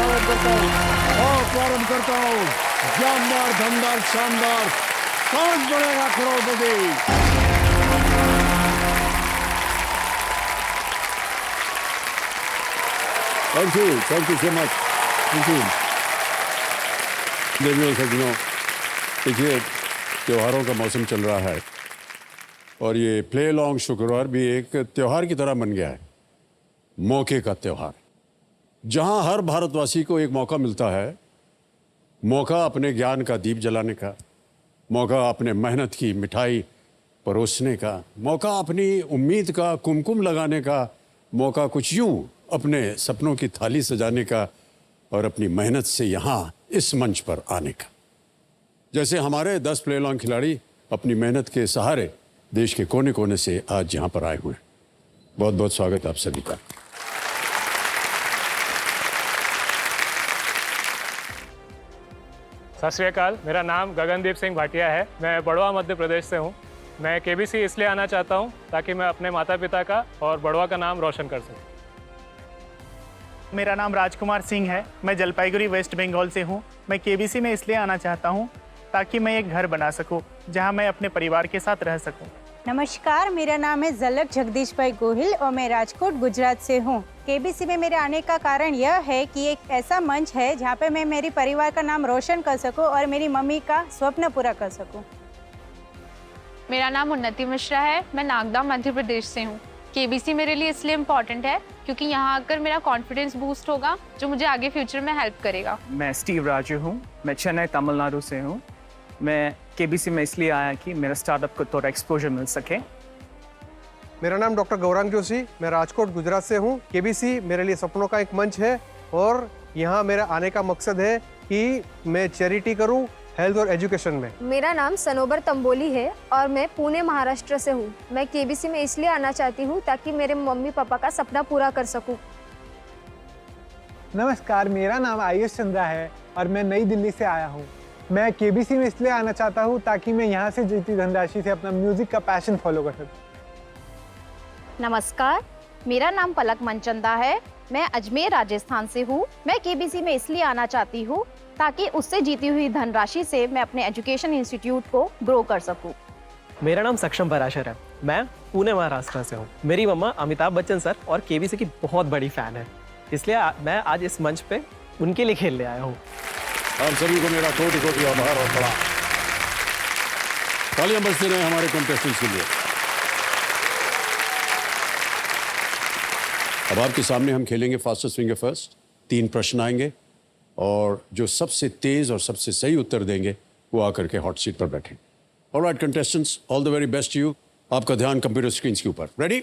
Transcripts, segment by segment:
स्वागत करता हूँ और प्रारंभ करता हूँ जानदार, धमदार, शानदार, Kaun Banega Crorepati. Thank you so much, thank you. देवियों सज्जनों, देखिए त्योहारों का मौसम चल रहा है और ये प्ले लॉन्ग शुक्रवार भी एक त्योहार की तरह बन गया है, मौके का त्योहार, जहां हर भारतवासी को एक मौका मिलता है, मौका अपने ज्ञान का दीप जलाने का, मौका अपने मेहनत की मिठाई परोसने का, मौका अपनी उम्मीद का कुमकुम लगाने का, मौका कुछ यूं अपने सपनों की थाली सजाने का और अपनी मेहनत से यहाँ इस मंच पर आने का। जैसे हमारे 10 प्ले लॉन्ग खिलाड़ी अपनी मेहनत के सहारे देश के कोने कोने से आज यहाँ पर आए हुए हैं। बहुत बहुत स्वागत आप सभी का। सत श्री अकाल, मेरा नाम गगनदीप सिंह भाटिया है। मैं बड़वा मध्य प्रदेश से हूँ। मैं केबीसी इसलिए आना चाहता हूँ ताकि मैं अपने माता पिता का और बड़वा का नाम रोशन कर सकूँ। मेरा नाम राजकुमार सिंह है। मैं जलपाईगुड़ी वेस्ट बंगाल से हूँ। मैं केबीसी में इसलिए आना चाहता हूँ ताकि मैं एक घर बना सकूँ जहाँ मैं अपने परिवार के साथ रह सकूँ। नमस्कार, मेरा नाम है झलक जगदीश भाई गोहिल और मैं राजकोट गुजरात से हूँ। केबीसी में मेरे आने का कारण यह है कि एक ऐसा मंच है जहाँ पे मैं मेरे परिवार का नाम रोशन कर सकूँ और मेरी मम्मी का स्वप्न पूरा कर सकूँ। मेरा नाम उन्नति मिश्रा है। मैं नागदा मध्य प्रदेश से हूँ। केबीसी मेरे लिए इसलिए इम्पोर्टेंट है क्योंकि यहाँ आकर मेरा कॉन्फिडेंस बूस्ट होगा जो मुझे आगे फ्यूचर में हेल्प करेगा। मैं स्टीव राजू हूँ। मैं चेन्नई तमिलनाडु से हूँ। मैं केबीसी में इसलिए आया कि मेरा स्टार्टअप को थोड़ा एक्सपोजर मिल सके। मेरा नाम डॉक्टर गौरांग जोशी, मैं राजकोट गुजरात से हूँ। केबीसी मेरे लिए सपनों का एक मंच है और यहाँ मेरा आने का मकसद है कि मैं चैरिटी करूँ हेल्थ और एजुकेशन में। मेरा नाम सनोबर तंबोली है और मैं पुणे महाराष्ट्र से हूँ। मैं केबीसी में इसलिए आना चाहती हूँ ताकि मेरे मम्मी पापा का सपना पूरा कर सकूँ। नमस्कार, मेरा नाम आयुष चंद्रा है और मैं नई दिल्ली से आया हूँ। मैं केबीसी में इसलिए आना चाहता हूँ ताकि मैं यहाँ से जीती धनराशि से अपना म्यूजिक का पैशन फॉलो कर सकूँ। नमस्कार, मेरा नाम पलक मनचंदा है। मैं अजमेर राजस्थान से हूँ। मैं केबीसी में इसलिए आना चाहती हूँ ताकि उससे जीती हुई धनराशि से मैं अपने एजुकेशन इंस्टीट्यूट को ग्रो कर सकूँ। मेरा नाम सक्षम पराशर है। मैं पुणे महाराष्ट्र से हूँ। मेरी मम्मा अमिताभ बच्चन सर और केबीसी की बहुत बड़ी फैन है, इसलिए मैं आज इस मंच पे उनके लिए खेलने आया हूँ। आप सभी को मेरा कोटि कोटि आभार और बड़ा तालियां बजते रहे हमारे कंटेस्टेंट्स के लिए। अब आपके सामने हम खेलेंगे फास्टेस्ट फिंगर फर्स्ट। 3 प्रश्न आएंगे और जो सबसे तेज और सबसे सही उत्तर देंगे वो आकर के हॉट सीट पर बैठेंगे। Alright contestants, all the very best you. आपका ध्यान कंप्यूटर स्क्रीन के ऊपर। रेडी?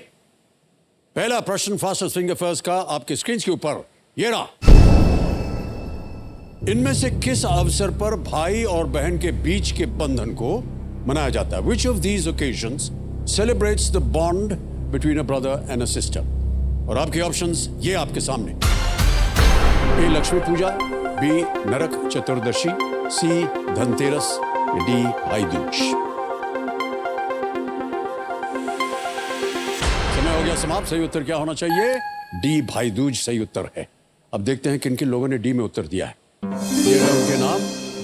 पहला प्रश्न फास्टेस्ट फिंगर फर्स्ट का आपके स्क्रीन के ऊपर ये रहा। इनमें से किस अवसर पर भाई और बहन के बीच के बंधन को मनाया जाता है? Which of these occasions celebrates the bond between a brother and a sister? और आपके ऑप्शंस ये आपके सामने। ए लक्ष्मी पूजा, बी नरक चतुर्दशी, सी धनतेरस, डी भाई दूज। समय हो गया समाप्त। सही उत्तर क्या होना चाहिए? डी भाई दूज सही उत्तर है। अब देखते हैं किन किन लोगों ने डी में उत्तर दिया है। ये है उनके नाम।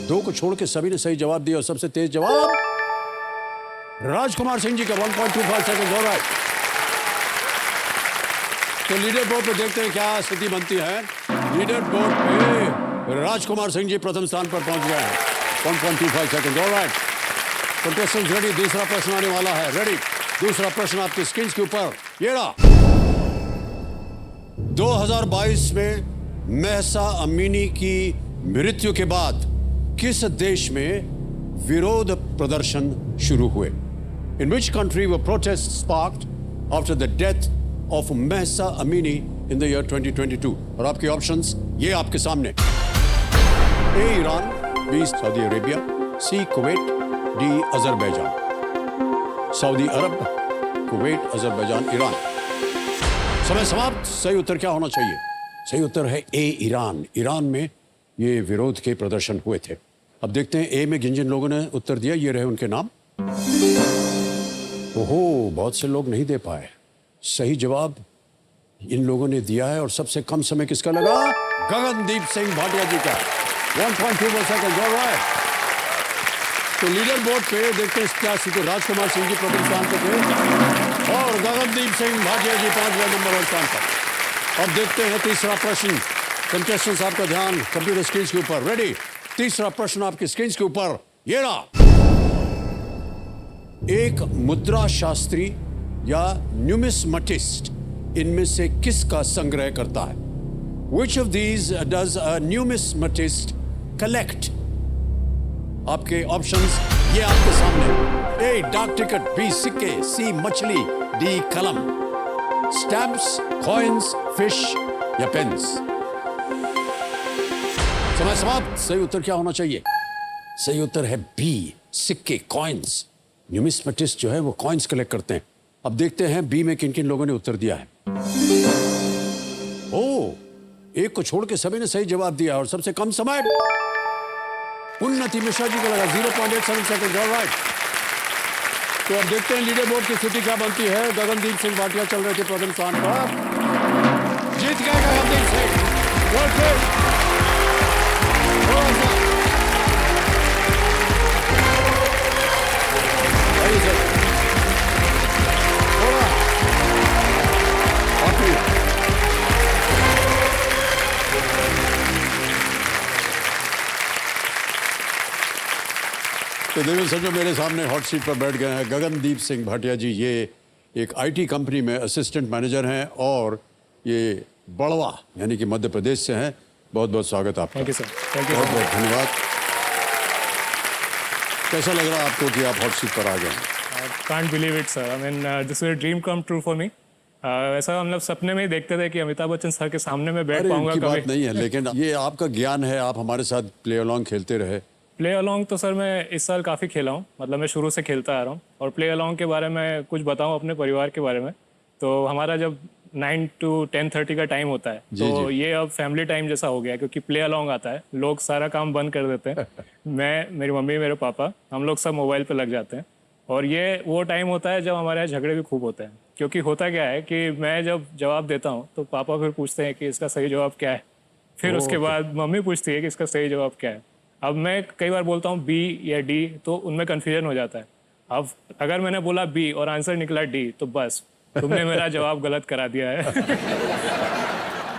2 को छोड़ के सभी ने सही जवाब दिया और सबसे तेज जवाब राजकुमार सिंह जी का 1.25 सेकंड। ऑलराइट, तो लीडर बोर्ड पर देखते हैं क्या स्थिति बनती है। लीडर बोर्ड पे राजकुमार सिंह जी प्रथम स्थान पर पहुंच गए हैं, 1.25 सेकंड। Alright, contestants ready? दूसरा प्रश्न आने वाला है। रेडी? दूसरा प्रश्न आपके स्क्रीन के ऊपर ये रहा। 2022 में महसा अमीनी की मृत्यु के बाद किस देश में विरोध प्रदर्शन शुरू हुए? In which country were protests sparked after the death of Mahsa Amini in the year 2022? और आपके ऑप्शंस ये आपके सामने। ए ईरान, बी सऊदी अरेबिया, सी कुवैत, डी अजरबैजान। सऊदी अरब, कुवैत, अजरबैजान, ईरान। समय समाप्त। सही उत्तर क्या होना चाहिए? सही उत्तर है ए ईरान। ईरान में ये विरोध के प्रदर्शन हुए थे। अब देखते हैं ए में जिन जिन लोगों ने उत्तर दिया ये रहे उनके नाम। ओहो, बहुत से लोग नहीं दे पाए। सही जवाब इन लोगों ने दिया है और सबसे कम समय किसका लगा? गगनदीप सिंह भाटिया जी का 1.2 सेकंड। ऑलराइट, तो लीडर बोर्ड पे देखते हैं क्या स्थिति। राजकुमार सिंह जी प्रथम स्थान पे थे और गगनदीप सिंह भाटिया जी 5वें नंबर और स्थान पर। अब देखते हैं तीसरा प्रश्न। कंटेस्टेंट्स आपका ध्यान कंप्यूटर स्क्रीन के ऊपर। रेडी, तीसरा प्रश्न आपकी स्क्रीन के ऊपर ये रहा। एक मुद्रा शास्त्री या न्यूमिस्मेटिस्ट इनमें से किसका संग्रह करता है? Which of these does a numismatist collect? आपके ऑप्शंस ये आपके सामने। ए डाक टिकट, बी सिक्के, सी मछली, डी कलम। स्टैम्प्स, कॉइन्स, फिश या पेन्स। समय समाप्त। सही उत्तर क्या होना चाहिए? सही उत्तर है बी, सिक्के, कॉइन्स। न्यूमिस्मेटिस्ट जो है वो कॉइन्स कलेक्ट करते हैं। अब देखते हैं बी में किन किन लोगों ने उत्तर दिया है। ओ, एक को छोड़ के सभी ने सही जवाब दिया और सबसे कम समय उन्नति मिश्रा जी को लगा 0.87 सेकंड। ऑलराइट, तो अब देखते हैं लीडर बोर्ड की स्थिति क्या बनती है। गगनदीप सिंह भाटिया चल रहे थे प्रथम स्थान पर। जीत गए गगनदीप सिंह। तो देखो सच में मेरे सामने हॉट सीट पर बैठ गए हैं गगनदीप सिंह भाटिया जी। ये एक आईटी कंपनी में असिस्टेंट मैनेजर हैं और ये बड़वा यानी कि मध्य प्रदेश से हैं। बहुत बहुत स्वागत आपका। Thank you sir. Thank you. बहुत बहुत धन्यवाद। कैसा लग रहा है आपको कि आप हॉट सीट पर आ गए हैं? Can't believe it sir. I mean this is a dream come true for me. ऐसा हम लोग सपने में ही देखते थे कि अमिताभ बच्चन सर के सामने में बैठ पाऊंगा कभी। बात नहीं है, लेकिन ये आपका ज्ञान है। आप हमारे साथ प्ले अलॉन्ग खेलते रहे। प्ले अलॉन्ग तो सर मैं इस साल काफ़ी खेला हूँ, मतलब मैं शुरू से खेलता आ रहा हूँ। और प्ले अलॉन्ग के बारे में कुछ बताऊँ अपने परिवार के बारे में, तो हमारा जब 9 to 10:30 का टाइम होता है तो ये अब फैमिली टाइम जैसा हो गया है, क्योंकि प्ले अलॉन्ग आता है, लोग सारा काम बंद कर देते हैं। मैं, मेरी मम्मी, मेरे पापा, हम लोग सब मोबाइल पे लग जाते हैं। और ये वो टाइम होता है जब हमारे यहाँ झगड़े भी खूब होते हैं, क्योंकि होता क्या है कि मैं जब जवाब देता हूँ तो पापा फिर पूछते हैं कि इसका सही जवाब क्या है। फिर उसके बाद मम्मी पूछती है कि इसका सही जवाब क्या है। अब मैं कई बार बोलता हूँ बी या डी, तो उनमें कन्फ्यूजन हो जाता है। अब अगर मैंने बोला बी और आंसर निकला डी, तो बस तुमने मेरा जवाब गलत करा दिया है।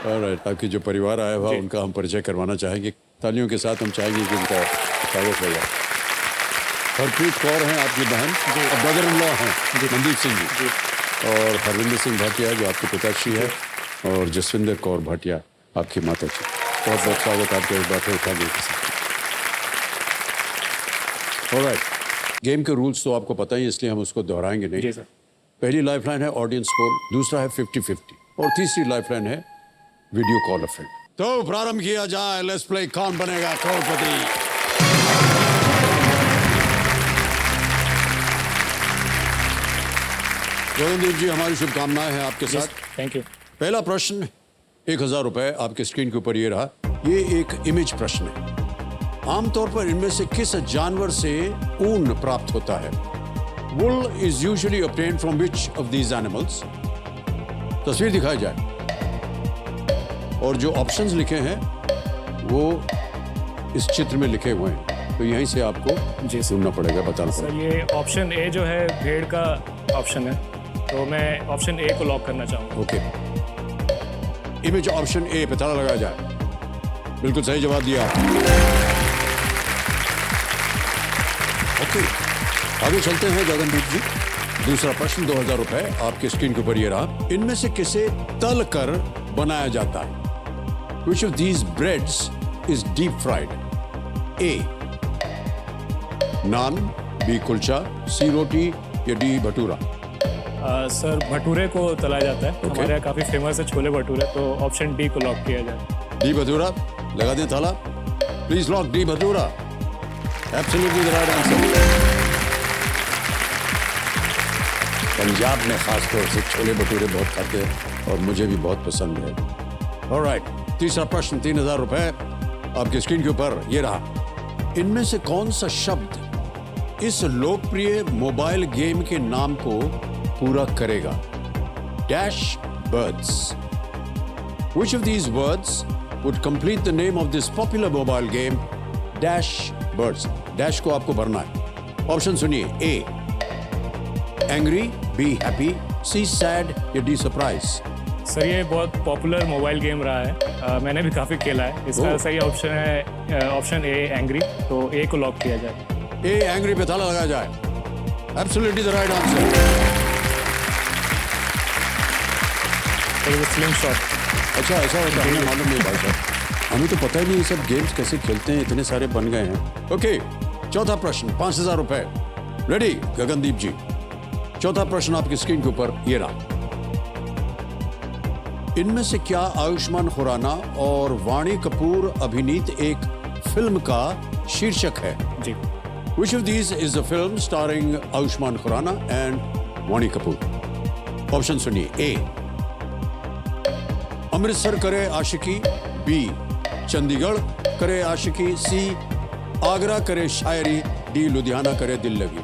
ऑलराइट, आपके जो परिवार आया हुआ उनका हम परिचय करवाना चाहेंगे। तालियों के साथ हम चाहेंगे कि उनका स्वागत हो जाए। हरप्रीत कौर हैं आपकी बहन और ब्रदर इन लॉ हैं मनदीप सिंह जी, और हरविंदर सिंह भाटिया जो आपके पिताश्री है, और जसविंदर कौर भाटिया आपकी माता जी। बहुत बहुत स्वागत आपके इस बात के साथ। ऑलराइट, गेम के रूल्स तो आपको पता ही, इसलिए हम उसको दोहराएंगे नहीं। जी सर। पहली लाइफलाइन है ऑडियंस पोल, दूसरा है 50-50 और तीसरी लाइफलाइन है वीडियो कॉल अ फ्रेंड। तो प्रारंभ किया जाए। लेट्स प्ले कौन बनेगा करोड़पति। गगनदीप जी, हमारी शुभकामनाएं हैं आपके साथ। Thank you. पहला प्रश्न 1000 रुपए आपके स्क्रीन के ऊपर ये रहा। ये एक इमेज प्रश्न है। आमतौर पर इनमें से किस जानवर से ऊन प्राप्त होता है? Wool is usually obtained from which of these animals? तस्वीर दिखाई जाए और जो ऑप्शंस लिखे हैं वो इस चित्र में लिखे हुए हैं, तो यहीं से आपको सुनना पड़ेगा, बताना सर पड़ेगा। ये ऑप्शन ए जो है भेड़ का ऑप्शन है, तो मैं ऑप्शन ए को लॉक करना चाहूँगा। ओके, इमेज ऑप्शन ए पे ताला लगाया जाए। बिल्कुल सही जवाब दिया। ओके, आगे चलते हैं गगनदीप जी। दूसरा प्रश्न 2000 रुपए आपके स्क्रीन के ऊपर ये रहा। इनमें से किसे तल कर बनाया जाता है? Which of these breads is deep fried? A. Naan, B kulcha, C roti या डी भटूरा? सर भटूरे को तला जाता है। Okay. हमारे यहाँ काफ़ी फेमस है छोले भटूरे, तो ऑप्शन डी को लॉक किया जाए। डी भटूरा लगा दें ताला। Please lock D bhatura. Absolutely the right answer. Punjab में खासतौर से छोले भटूरे बहुत खाते हैं और मुझे भी बहुत पसंद है। ऑलराइट, तीसरा प्रश्न 3000 रुपए आपके स्क्रीन के ऊपर ये रहा। इनमें से कौन सा शब्द इस लोकप्रिय मोबाइल गेम के नाम को पूरा करेगा? Dash birds. Which of these words would complete the name of this popular mobile game Dash Birds. Dash को आपको भरना है। ऑप्शन सुनिए, A angry, B happy, C sad या D surprise। सर ये बहुत पॉपुलर मोबाइल गेम रहा है, मैंने भी काफ़ी खेला है। इसका सही ऑप्शन है ऑप्शन ए एंग्री, तो ए को लॉक किया जाए। ए एंग्री पे ताला लगाया जाए। Absolutely the right answer. Slim shot. अच्छा, ऐसा होता है, हमें मालूम नहीं भाई साहब, हमें तो पता ही नहीं ये सब गेम्स कैसे खेलते हैं, इतने सारे बन गए हैं। ओके, चौथा प्रश्न, 5,000 रुपए। रेडी गगनदीप जी? चौथा प्रश्न आपकी स्क्रीन के ऊपर ये रहा। इनमें से क्या आयुष्मान खुराना और वाणी कपूर अभिनीत एक फिल्म का शीर्षक है? जी। Which of these is a film starring Ayushmann Khurrana and Vaani Kapoor? Option सुनिए, ए अमृतसर करे आशिकी, बी चंडीगढ़ करे आशिकी, सी आगरा करे शायरी, डी लुधियाना करे दिल लगी।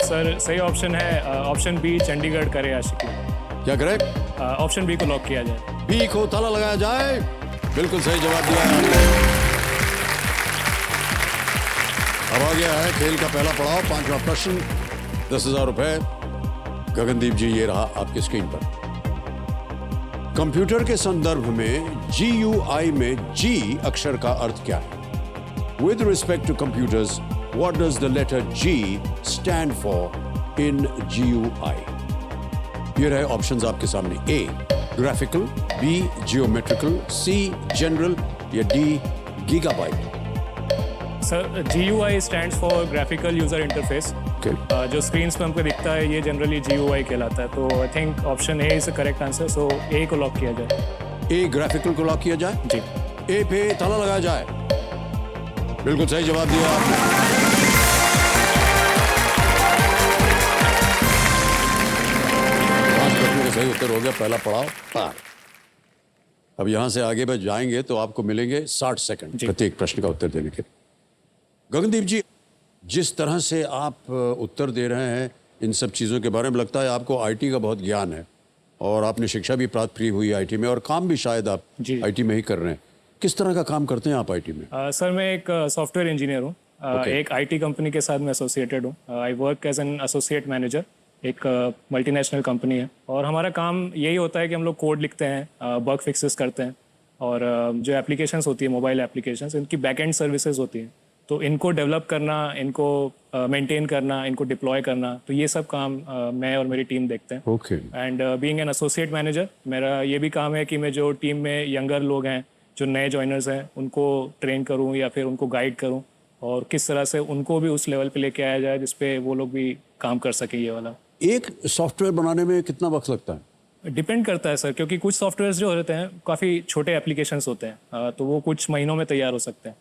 सर सही ऑप्शन है ऑप्शन बी चंडीगढ़ करे आशिकी। क्या करें? ऑप्शन बी को लॉक किया जाए। बी को ताला लगाया जाए। बिल्कुल सही जवाब दिया है आपने। अब आ गया है खेल का पहला पड़ाव, 5वां प्रश्न, 10,000 रुपए। गगनदीप जी ये रहा आपकी स्क्रीन पर। कंप्यूटर के संदर्भ में GUI में G अक्षर का अर्थ क्या है? With respect to computers, what does the letter G stand for in GUI? ये रहे ऑप्शंस आपके सामने। A graphical, B geometrical, C general या D gigabyte. Sir GUI stands for graphical user interface. जो स्क्रीन पे हमको दिखता है ये जनरली GUI कहलाता है, तो I think option A is the correct answer, so A को लॉक किया जाए। ए ग्राफिकल को लॉक किया जाए? जी। ए पे ताला लगाया जाए। बिल्कुल सही जवाब दिया आपने। सही उत्तर हो गया, पहला पड़ाव पार। अब यहां से आगे बढ़ जाएंगे तो आपको मिलेंगे 60 सेकंड प्रत्येक प्रश्न का उत्तर देने के। गगनदीप जी, जिस तरह से आप उत्तर दे रहे हैं इन सब चीज़ों के बारे में, लगता है आपको आईटी का बहुत ज्ञान है और आपने शिक्षा भी प्राप्त की हुई आईटी में और काम भी शायद आप आईटी में ही कर रहे हैं। किस तरह का काम करते हैं आप आईटी में? सर मैं एक सॉफ्टवेयर इंजीनियर हूँ। एक आईटी कंपनी के साथ मैं एसोसिएटेड हूँ। I work as an associate manager. एक मल्टीनेशनल कंपनी है और हमारा काम यही होता है कि हम लोग कोड लिखते हैं, बग फिक्सेस करते हैं और जो एप्लीकेशंस होती है, मोबाइल एप्लीकेशंस, इनकी बैक एंड सर्विसेज होती हैं, तो इनको डेवलप करना, इनको मेंटेन करना, इनको डिप्लॉय करना, तो ये सब काम मैं और मेरी टीम देखते हैं। Okay. And being an associate manager, मेरा ये भी काम है कि मैं जो टीम में यंगर लोग हैं, जो नए जॉइनर्स हैं, उनको ट्रेन करूं या फिर उनको गाइड करूं और किस तरह से उनको भी उस लेवल पे लेके आया जाए जिसपे वो लोग भी काम कर सकें ये वाला। एक सॉफ्टवेयर बनाने में कितना वक्त लगता है? डिपेंड करता है सर, क्योंकि कुछ सॉफ्टवेयर्स जो होते हैं काफ़ी छोटे एप्लीकेशंस होते हैं, तो वो कुछ महीनों में तैयार हो सकते हैं।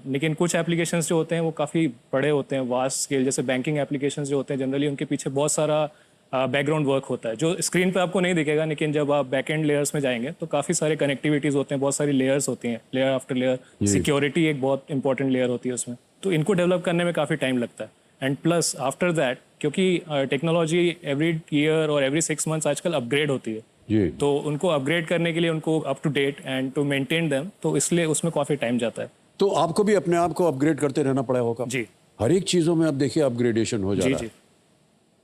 लेकिन कुछ एप्लीकेशंस जो होते हैं वो काफ़ी बड़े होते हैं, वास्ट स्केल, जैसे बैंकिंग एप्लीकेशंस जो होते हैं, जनरली उनके पीछे बहुत सारा बैकग्राउंड वर्क होता है जो स्क्रीन पे आपको नहीं दिखेगा, लेकिन जब आप बैक एंड लेयर्स में जाएंगे तो काफ़ी सारे कनेक्टिविटीज़ होते हैं, बहुत सारी लेयर्स होती हैं, लेयर आफ्टर लेयर। सिक्योरिटी एक बहुत इंपॉर्टेंट लेयर होती है उसमें, तो इनको डेवलप करने में काफ़ी टाइम लगता है। एंड प्लस आफ्टर दैट, क्योंकि टेक्नोलॉजी एवरी ईयर और एवरी 6 मंथ्स आजकल अपग्रेड होती है, तो उनको अपग्रेड करने के लिए उनको up to date and to maintain them, तो इसलिए उसमें काफ़ी टाइम जाता है। तो आपको भी अपने आप को अपग्रेड करते रहना पड़ा होगा? जी। हर एक चीज़ों में आप देखिए अपग्रेडेशन हो जा रहा है।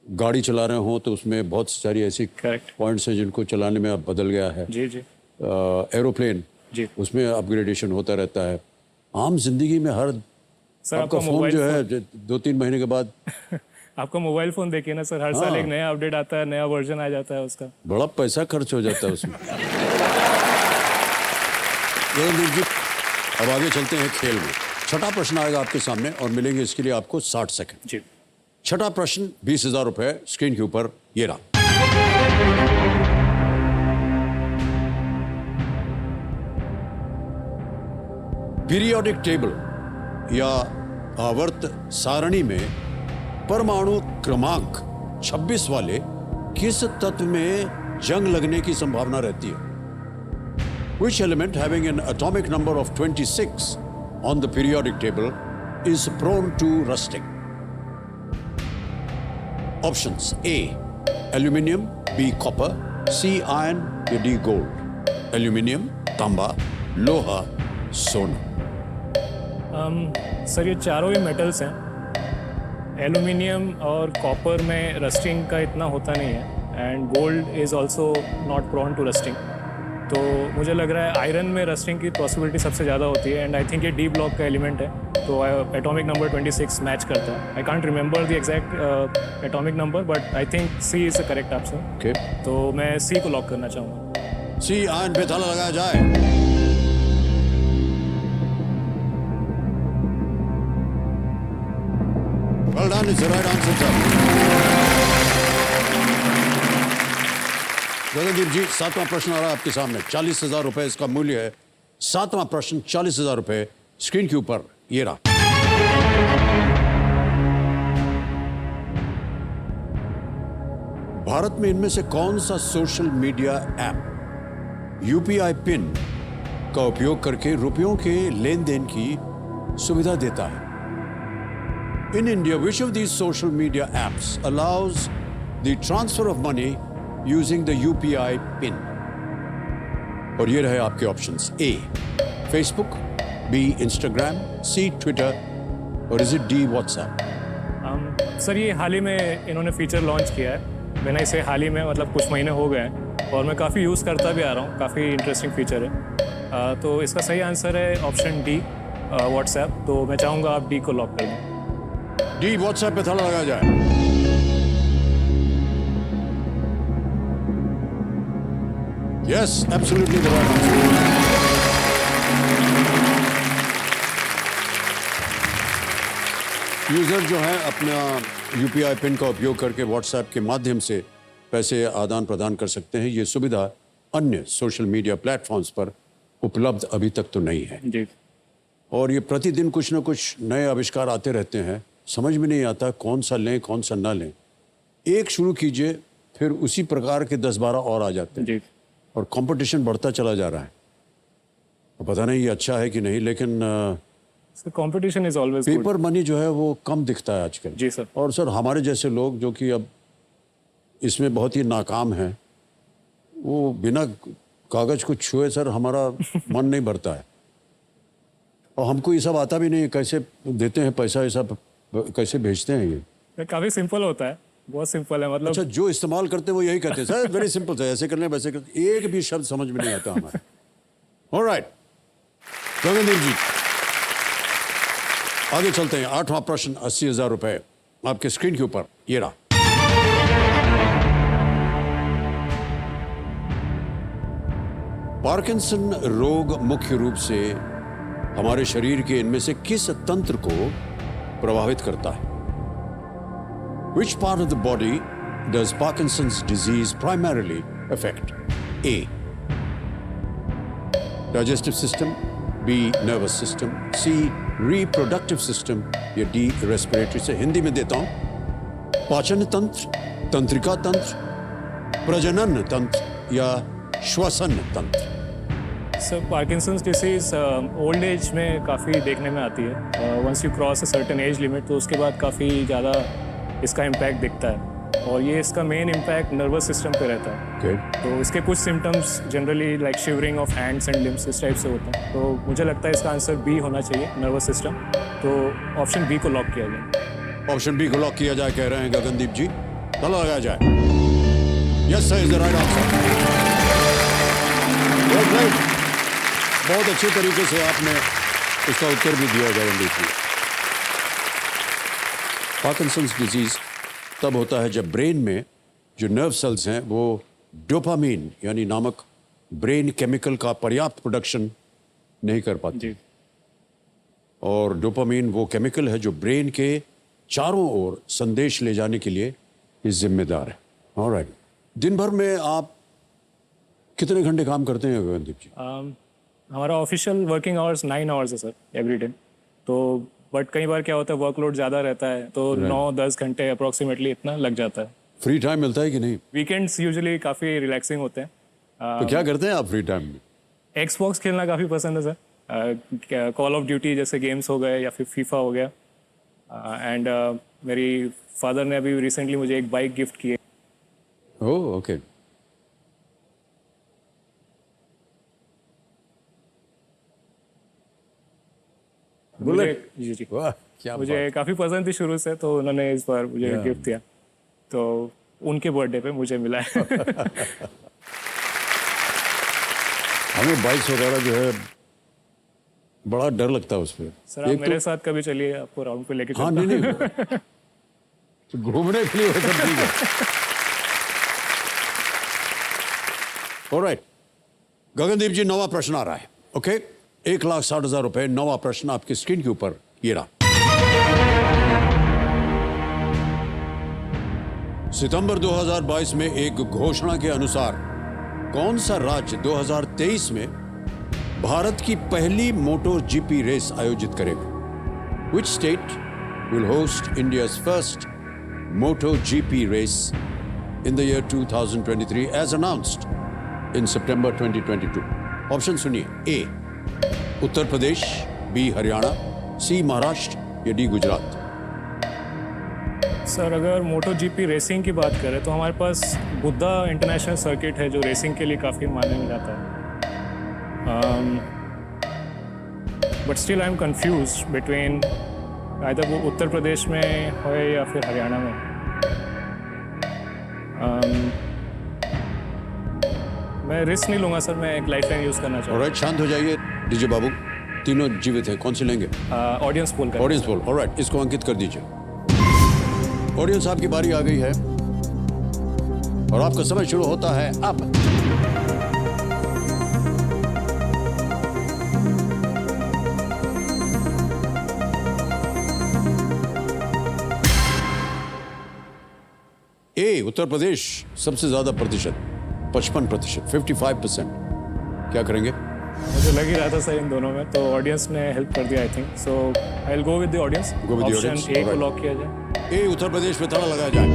गाड़ी चला रहे हो तो उसमें बहुत सारी ऐसी पॉइंट्स हैं जिनको चलाने में अब बदल गया है। जी जी। एरोप्लेन, जी, उसमें अपग्रेडेशन होता रहता है। आम जिंदगी में हर आपका फोन जो है 2-3 महीने के बाद आपका मोबाइल फोन देखिए ना सर, हर साल एक नया अपडेट आता है, नया वर्जन आ जाता है उसका, बड़ा पैसा खर्च हो जाता है उसमें। अब आगे चलते हैं खेल में। छठा प्रश्न आएगा आपके सामने और मिलेंगे इसके लिए आपको 60 सेकंड। जी। छठा प्रश्न 20,000 रुपए स्क्रीन के ऊपर ये रहा। पीरियोडिक टेबल या आवर्त सारणी में परमाणु क्रमांक 26 वाले किस तत्व में जंग लगने की संभावना रहती है? Which element having an atomic number of 26 on the periodic table is prone to rusting? Options: A aluminium, B copper, C iron, D gold. Aluminium, तांबा, लोहा, सोना? सर ये चारों ही मेटल्स हैं। एल्यूमिनियम और कॉपर में रस्टिंग का इतना होता नहीं है and gold is also not prone to rusting. तो मुझे लग रहा है आयरन में रस्टिंग की पॉसिबिलिटी सबसे ज़्यादा होती है एंड आई थिंक ये डी ब्लॉक का एलिमेंट है, तो एटॉमिक नंबर 26 मैच करता है। I can't remember the exact atomic number but I think C is the correct answer. Okay, तो मैं सी को लॉक करना चाहूँगा। सी आयन पे ताला लगाया जाए। Well done, it's the right answer, sir. Gagandeep जी, 7वां प्रश्न आ रहा है आपके सामने। 40,000 रुपए इसका मूल्य है। 7वां प्रश्न, 40,000 रुपए स्क्रीन के ऊपर ये रहा। भारत में इनमें से कौन सा social media app UPI pin का उपयोग करके रुपयों के लेन देन की सुविधा देता है? In India, which of these social media apps allows the transfer of money using the UPI PIN? और ये रहे आपके options: A, Facebook, B, Instagram, C, Twitter, और is it D, WhatsApp? Sir ये हाल ही में इन्होंने फीचर लॉन्च किया है। मैंने इसे हाल ही में मतलब कुछ महीने हो गए हैं और मैं काफ़ी यूज़ करता भी आ रहा हूँ। काफ़ी इंटरेस्टिंग फीचर है। तो इसका सही आंसर है ऑप्शन डी, व्हाट्सएप। तो मैं चाहूँगा आप डी को लॉक कर दें। डी, व्हाट्सएप पे ताला लगाया जाए। Yes, absolutely the right answer. User जो है अपना यूपीआई पिन का उपयोग करके व्हाट्सएप के माध्यम से पैसे आदान प्रदान कर सकते हैं। ये सुविधा अन्य सोशल मीडिया प्लेटफॉर्म्स पर उपलब्ध अभी तक तो नहीं है जी। और ये प्रतिदिन कुछ ना कुछ नए आविष्कार आते रहते हैं। समझ में नहीं आता कौन सा लें कौन सा ना लें। एक शुरू कीजिए फिर उसी प्रकार के 10-12 और आ जाते हैं जी। और कंपटीशन बढ़ता चला जा रहा है। तो पता नहीं ये अच्छा है कि नहीं, लेकिन competition is always paper money जो है वो कम दिखता है आजकल। जी सर। और सर हमारे जैसे लोग जो कि अब इसमें बहुत ही नाकाम हैं, वो बिना कागज को छुए सर हमारा मन नहीं भरता है और हमको ये सब आता भी नहीं। कैसे देते हैं पैसा, ये सब कैसे भेजते हैं? ये काफ़ी सिंपल होता है, बहुत सिंपल है। मतलब अच्छा, जो इस्तेमाल करते हैं वो यही कहते हैं सर वेरी सिंपल सर, ऐसे करने वैसे करते, एक भी शब्द समझ में नहीं आता हमारे। ऑलराइट गगनदीप जी, आगे चलते हैं। 8वां प्रश्न, 80,000 रुपए आपके स्क्रीन के ऊपर ये रहा। पार्किंसन रोग मुख्य रूप से हमारे शरीर के इनमें से किस तंत्र को प्रभावित करता है? Which part of the body does Parkinson's disease primarily affect? A, digestive system, B, nervous system, C, reproductive system, या D, respiratory। से हिंदी में देता हूं, पाचन तंत्र, तंत्रिका तंत्र, प्रजनन तंत्र या श्वसन तंत्र? Sir Parkinson's disease old age में काफ़ी देखने में आती है। Once you cross a certain age limit तो उसके बाद काफ़ी ज़्यादा इसका इम्पैक्ट दिखता है और ये इसका मेन इम्पैक्ट नर्वस सिस्टम पे रहता है। Okay. तो इसके कुछ symptoms generally like shivering of hands and limbs इस टाइप से होते हैं। तो मुझे लगता है इसका आंसर बी होना चाहिए, नर्वस सिस्टम। तो ऑप्शन बी को लॉक किया जाए। ऑप्शन बी को लॉक किया जाए कह रहे हैं गगनदीप जी। ताला लगाया जाए। Yes sir, is the right answer. बहुत अच्छे तरीके से आपने इसका उत्तर भी दिया गगनदीप जी। पार्किंसंस डिजीज तब होता है जब ब्रेन में जो नर्व सेल्स हैं वो डोपामीन यानी नामक ब्रेन केमिकल का पर्याप्त प्रोडक्शन नहीं कर पाते जी। और डोपामीन वो केमिकल है जो ब्रेन के चारों ओर संदेश ले जाने के लिए जिम्मेदार है। ऑलराइट, दिन भर में आप कितने घंटे काम करते हैं गगनदीप जी? हमारा ऑफिशियल वर्किंग आवर्स 9 आवर्स है सर एवरी डे। तो बट कई बार क्या होता है वर्कलोड ज़्यादा रहता है तो 9-10 घंटे अप्रोक्सीमेटली इतना लग जाता है। फ्री टाइम मिलता है कि नहीं? वीकेंड्स यूजुअली काफ़ी रिलैक्सिंग होते हैं। तो क्या करते हैं आप फ्री टाइम में? एक्सबॉक्स खेलना काफ़ी पसंद है सर। कॉल ऑफ ड्यूटी जैसे गेम्स हो गए या फिर फीफा हो गया। एंड मेरी फादर ने अभी रिसेंटली मुझे एक बाइक गिफ्ट की है। Oh okay. बुलेट? जी जी वाह क्या मुझे काफ़ी पसंद थी शुरू से, तो उन्होंने इस बार मुझे गिफ्ट दिया, तो उनके बर्थडे पे मुझे मिला है। हमें बाइक्स वगैरह जो है बड़ा डर लगता है उस पर। सर आप मेरे साथ कभी चलिए, आपको राउंड पे लेके हाँ चलता नहीं तो घूमने के लिए वो सब ठीक है। ऑलराइट गगनदीप जी, नवा प्रश्न आ रहा है। ओके 1,60,000 रुपए, नवा प्रश्न आपकी स्क्रीन के ऊपर ये रहा। सितंबर 2022 में एक घोषणा के अनुसार कौन सा राज्य 2023 में भारत की पहली मोटो जीपी रेस आयोजित करेगा? Which state will host India's first MotoGP race in the year 2023 as announced in September 2022? Option सुनिए। ए उत्तर प्रदेश, बी हरियाणा, सी महाराष्ट्र या डी गुजरात। सर अगर मोटो जीपी रेसिंग की बात करें तो हमारे पास बुद्धा इंटरनेशनल सर्किट है जो रेसिंग के लिए काफ़ी माने में जाता है, but still I am confuse between either वो उत्तर प्रदेश में हो या फिर हरियाणा में। मैं रिस्क नहीं लूँगा सर, मैं एक लाइफ लाइन यूज़ करना चाहूँगा। ऑलराइट शांत हो जाइए डीजे बाबू, तीनों जीवित हैं, कौन सी लेंगे? ऑडियंस पोल का। Audience poll. ऑलराइट इसको अंकित कर दीजिए। ऑडियंस आपकी बारी आ गई है और आपका समय शुरू होता है अब। ए उत्तर प्रदेश सबसे ज्यादा प्रतिशत 55%, 55%। क्या करेंगे? मुझे लग ही रहा था सर इन दोनों में, तो ऑडियंस ने हेल्प कर दिया I think, so I will go with the audience. Go with the audience. Option A को Alright. लॉक किया जाए। ए उत्तर प्रदेश पे ताला लगाया जाए।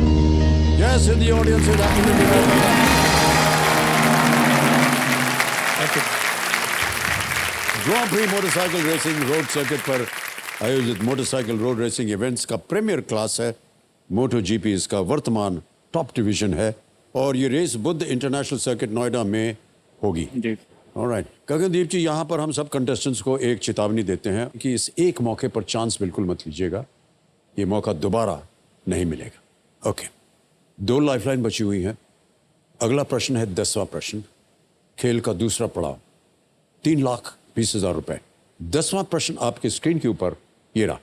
Yes in the audience is absolutely right. Thank you. Grand prix motorcycle racing road circuit पर आयोजित motorcycle road racing events का प्रीमियर क्लास है मोटो जीपी। इसका वर्तमान टॉप डिवीजन है और ये race Buddh international circuit Noida में होगी। जी ऑलराइट गगनदीप जी, यहाँ पर हम सब कंटेस्टेंट्स को एक चेतावनी देते हैं कि इस एक मौके पर चांस बिल्कुल मत लीजिएगा, ये मौका दोबारा नहीं मिलेगा। ओके 2 लाइफलाइन बची हुई हैं। अगला प्रश्न है 10वां प्रश्न, खेल का दूसरा पड़ाव, 3,20,000 रुपए। 10वां प्रश्न आपके स्क्रीन के ऊपर ये रहा।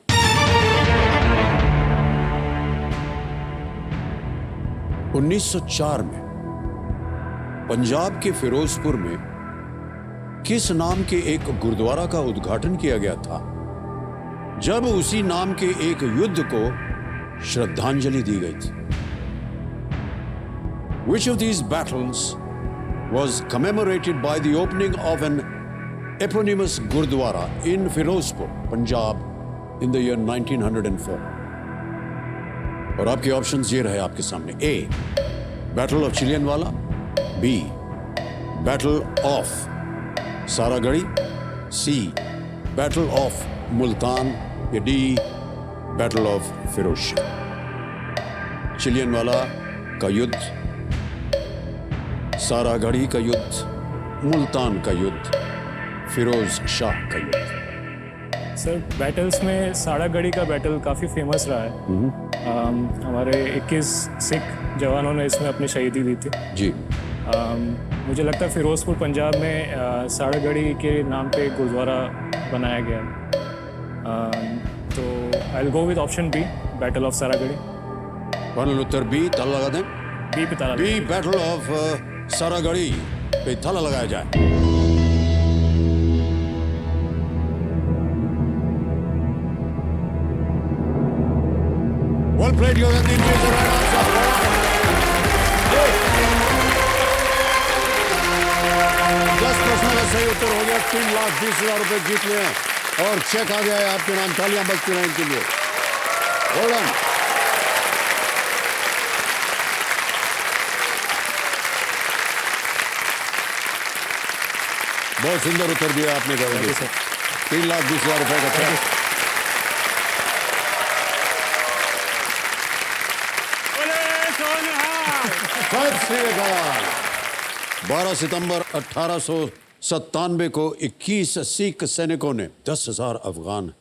1904 में पंजाब के फिरोजपुर में किस नाम के एक गुरुद्वारा का उद्घाटन किया गया था जब उसी नाम के एक युद्ध को श्रद्धांजलि दी गई थी? Which of these battles was commemorated by the opening of an eponymous Gurdwara in Firozpur, Punjab in the year 1904? और आपके ऑप्शंस ये रहे आपके सामने। A battle of Chillianwala, B battle of Saragarhi, C battle of Multan या D battle of Firoz Shah. Chillianwala का युद्ध, सारागढ़ी का युद्ध, मुल्तान का युद्ध, फिरोज शाह का युद्ध। सर बैटल्स में साड़ागढ़ी का बैटल काफ़ी फेमस रहा है। हमारे 21 सिख जवानों ने इसमें अपनी शहीदी दी थी जी। मुझे लगता है फिरोजपुर पंजाब में साड़ागढ़ी के नाम पे एक गुरुद्वारा बनाया गया है। तो I will go with option B battle of Saragarhi. Final उत्तर बी, ताला लगा दें। बी पे ताला बी बैटल ऑफ सारागढ़ी पे ताला लगाया जाए। वेल प्लेड गगनदीप जी। 10 प्रश्नों का सही उत्तर हो गया, 3,20,000 रुपए जीत लिए और चेक आ गया है आपके नाम। तालियां बजती रहें इनके लिए। Well done. बहुत सुंदर उत्तर दिया आपने गगनदीप। 3,20,000 रुपए का चेक। 12 सितंबर 1897 को 21 सिख सैनिकों ने 10,000 अफगान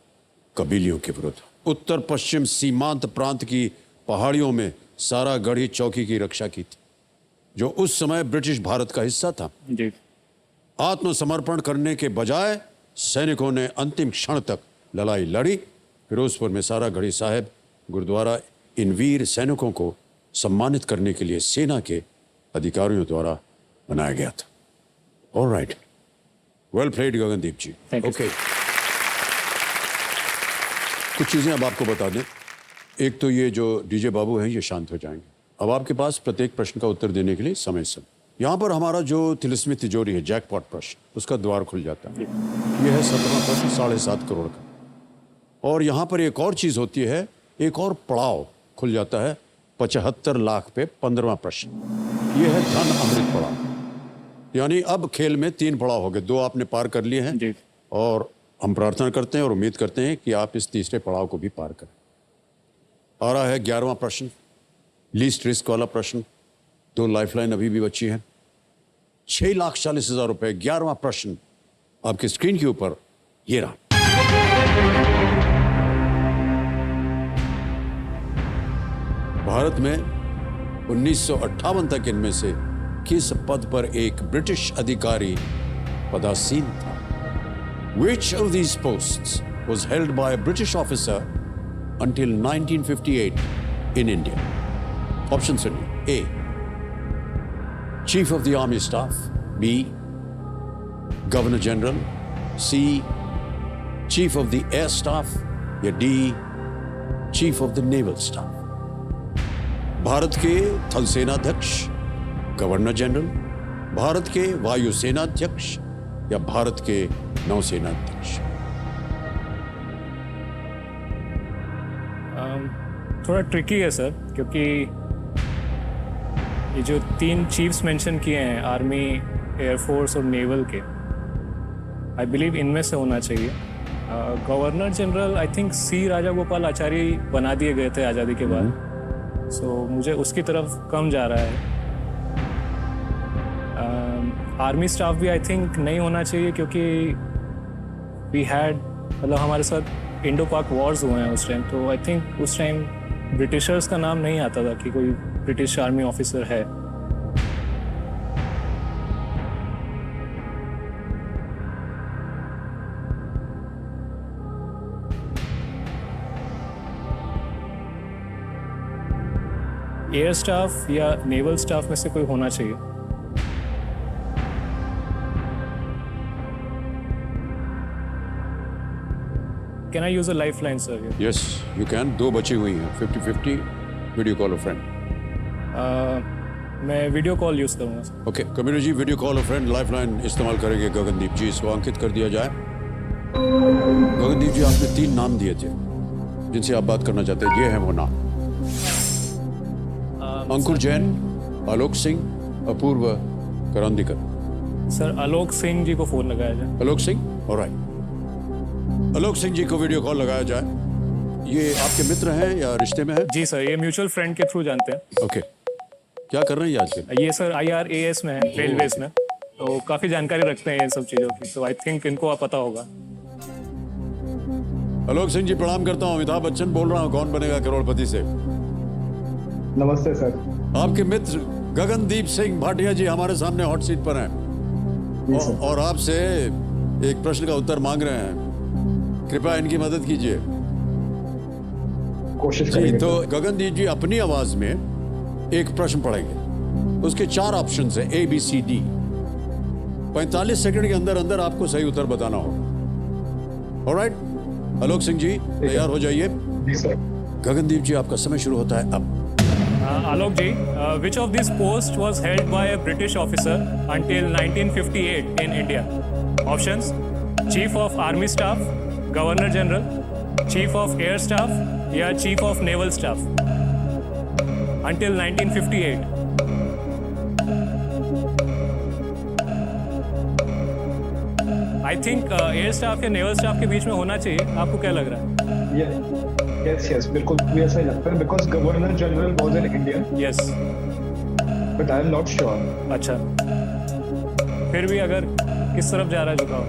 कबीलियों के विरुद्ध। उत्तर पश्चिम सीमांत प्रांत की पहाड़ियों में सारा गढ़ी चौकी की रक्षा की थी, जो उस समय ब्रिटिश भारत का हिस्सा था। जी। आत्मसमर्पण करने के बजाय सैनिकों ने अंतिम क्षण तक लड़ाई लड़ी। फिरोजपुर में सारा गढ़ी साहब गुरुद्वारा इन वीर सैनिकों को सम्मानित करने के लिए सेना के अधिकारियों द्वारा बनाया गया था। ऑलराइट, वेल प्लेड गगनदीप जी। ओके, कुछ चीजें अब आपको बता दें। एक तो ये जो डीजे बाबू हैं ये शांत हो जाएंगे। अब आपके पास प्रत्येक प्रश्न का उत्तर देने के लिए समय यहाँ पर हमारा जो तिलिस्मी तिजोरी है, जैकपॉट प्रश्न, उसका द्वार खुल जाता है। ये है 17वां प्रश्न, 7.5 करोड़ का। और यहाँ पर एक और चीज होती है, एक और पड़ाव खुल जाता है 75 लाख पे 15वां प्रश्न। ये है धन अमृत पड़ाव। यानी अब खेल में 3 पड़ाव हो गए, 2 आपने पार कर लिए हैं और हम प्रार्थना करते हैं और उम्मीद करते हैं कि आप इस तीसरे पड़ाव को भी पार करें। आ रहा है 11वां प्रश्न, लीस्ट रिस्क वाला प्रश्न। 2 लाइफलाइन अभी भी बची है। 6,40,000 रुपए। 11वां प्रश्न आपके स्क्रीन के ऊपर ये रहा। भारत में 1958 तक इनमें से किस पद पर एक ब्रिटिश अधिकारी पदासीन था? Which of these posts was held by a British officer until 1958 in India? Option सुनिए। A, Chief of the Army Staff. B, Governor General. C, Chief of the Air Staff. या D, Chief of the Naval Staff. Bharat के थल सेनाध्यक्ष, governor general, Bharat के वायु सेनाध्यक्ष या भारत के नौसेनाध्यक्ष? थोड़ा ट्रिकी है सर, क्योंकि ये जो 3 चीफ्स मेंशन किए हैं, आर्मी, एयरफोर्स और नेवल के, आई बिलीव इनमें से होना चाहिए। गवर्नर जनरल आई थिंक सी राजागोपालाचारी बना दिए गए थे आज़ादी के बाद, सो मुझे उसकी तरफ कम जा रहा है। आर्मी स्टाफ भी आई थिंक नहीं होना चाहिए, क्योंकि वी हैड, मतलब हमारे साथ इंडो पाक वॉर्स हुए हैं उस टाइम, तो आई थिंक उस टाइम ब्रिटिशर्स का नाम नहीं आता था कि कोई ब्रिटिश आर्मी ऑफिसर है। एयर स्टाफ या नेवल स्टाफ में से कोई होना चाहिए। Can I use a lifeline, sir? Yes, you can. 2 बची हुई हैं, 50-50. Video call a friend. मैं वीडियो कॉल यूज करूँगा। Okay, community ji, video call a friend lifeline इस्तेमाल करेंगे गगनदीप जी। इसको अंकित कर दिया जाए। गगनदीप जी, आपने 3 नाम दिए थे जिनसे आप बात करना चाहते हैं। ये है वो नाम: अंकुर जैन, आलोक सिंह, अपूर्व करंदीकर। सर, आलोक सिंह जी को फोन लगाया जाए। आलोक सिंह, ऑलराइट। आलोक सिंह जी को वीडियो कॉल लगाया जाए। ये आपके मित्र हैं या रिश्ते में हैं? जी सर, ये म्यूचुअल फ्रेंड के थ्रू जानते हैं। ओके, क्या कर रहे हैं आजकल? ये सर IRAS में है, रेलवेज में, तो काफी जानकारी रखते हैं इन सब चीजों की, तो आई थिंक इनको आप पता होगा। आलोक सिंह जी, प्रणाम करता हूँ। अमिताभ बच्चन बोल रहा हूँ, कौन बनेगा करोड़पति से। नमस्ते सर। आपके मित्र गगनदीप सिंह भाटिया जी हमारे सामने हॉट सीट पर हैं और आपसे एक प्रश्न का उत्तर मांग रहे हैं। कृपया इनकी मदद कीजिए। कोशिश जी, तो गगनदीप जी अपनी आवाज में एक प्रश्न पढ़ेंगे। उसके 4 ऑप्शन हैं, A, B, C, D। 45 second के अंदर अंदर आपको सही उत्तर बताना होगा। ऑलराइट, आलोक सिंह जी तैयार हो जाइए। गगनदीप जी, आपका समय शुरू होता है अब। Alok ji, which of these posts was held by a British officer until 1958 in India? Options: Chief of Army Staff, Governor General, Chief of Air Staff या Chief of Naval Staff until 1958. I think Air Staff या Naval Staff के बीच में होना चाहिए। आपको क्या लग रहा है? Yes, बिल्कुल भी ऐसा ही लगता है, because Governor General was in India. Yes. But I am not sure. अच्छा, फिर भी अगर किस तरफ जा रहा है झुकाव?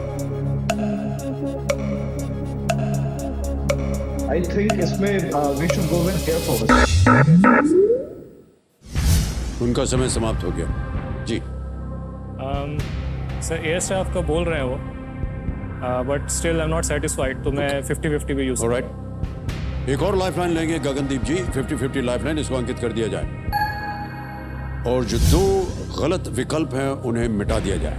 I think इसमें we should go with Air Force. उनका समय समाप्त हो गया जी। सर एयर स्टाफ का बोल रहे हैं वो, but still I am not satisfied, तो मैं 50-50 भी यूज। ऑलराइट, एक और लाइफलाइन लेंगे गगनदीप जी। 50-50 लाइफलाइन, इसको अंकित कर दिया जाए और जो दो गलत विकल्प हैं उन्हें मिटा दिया जाए।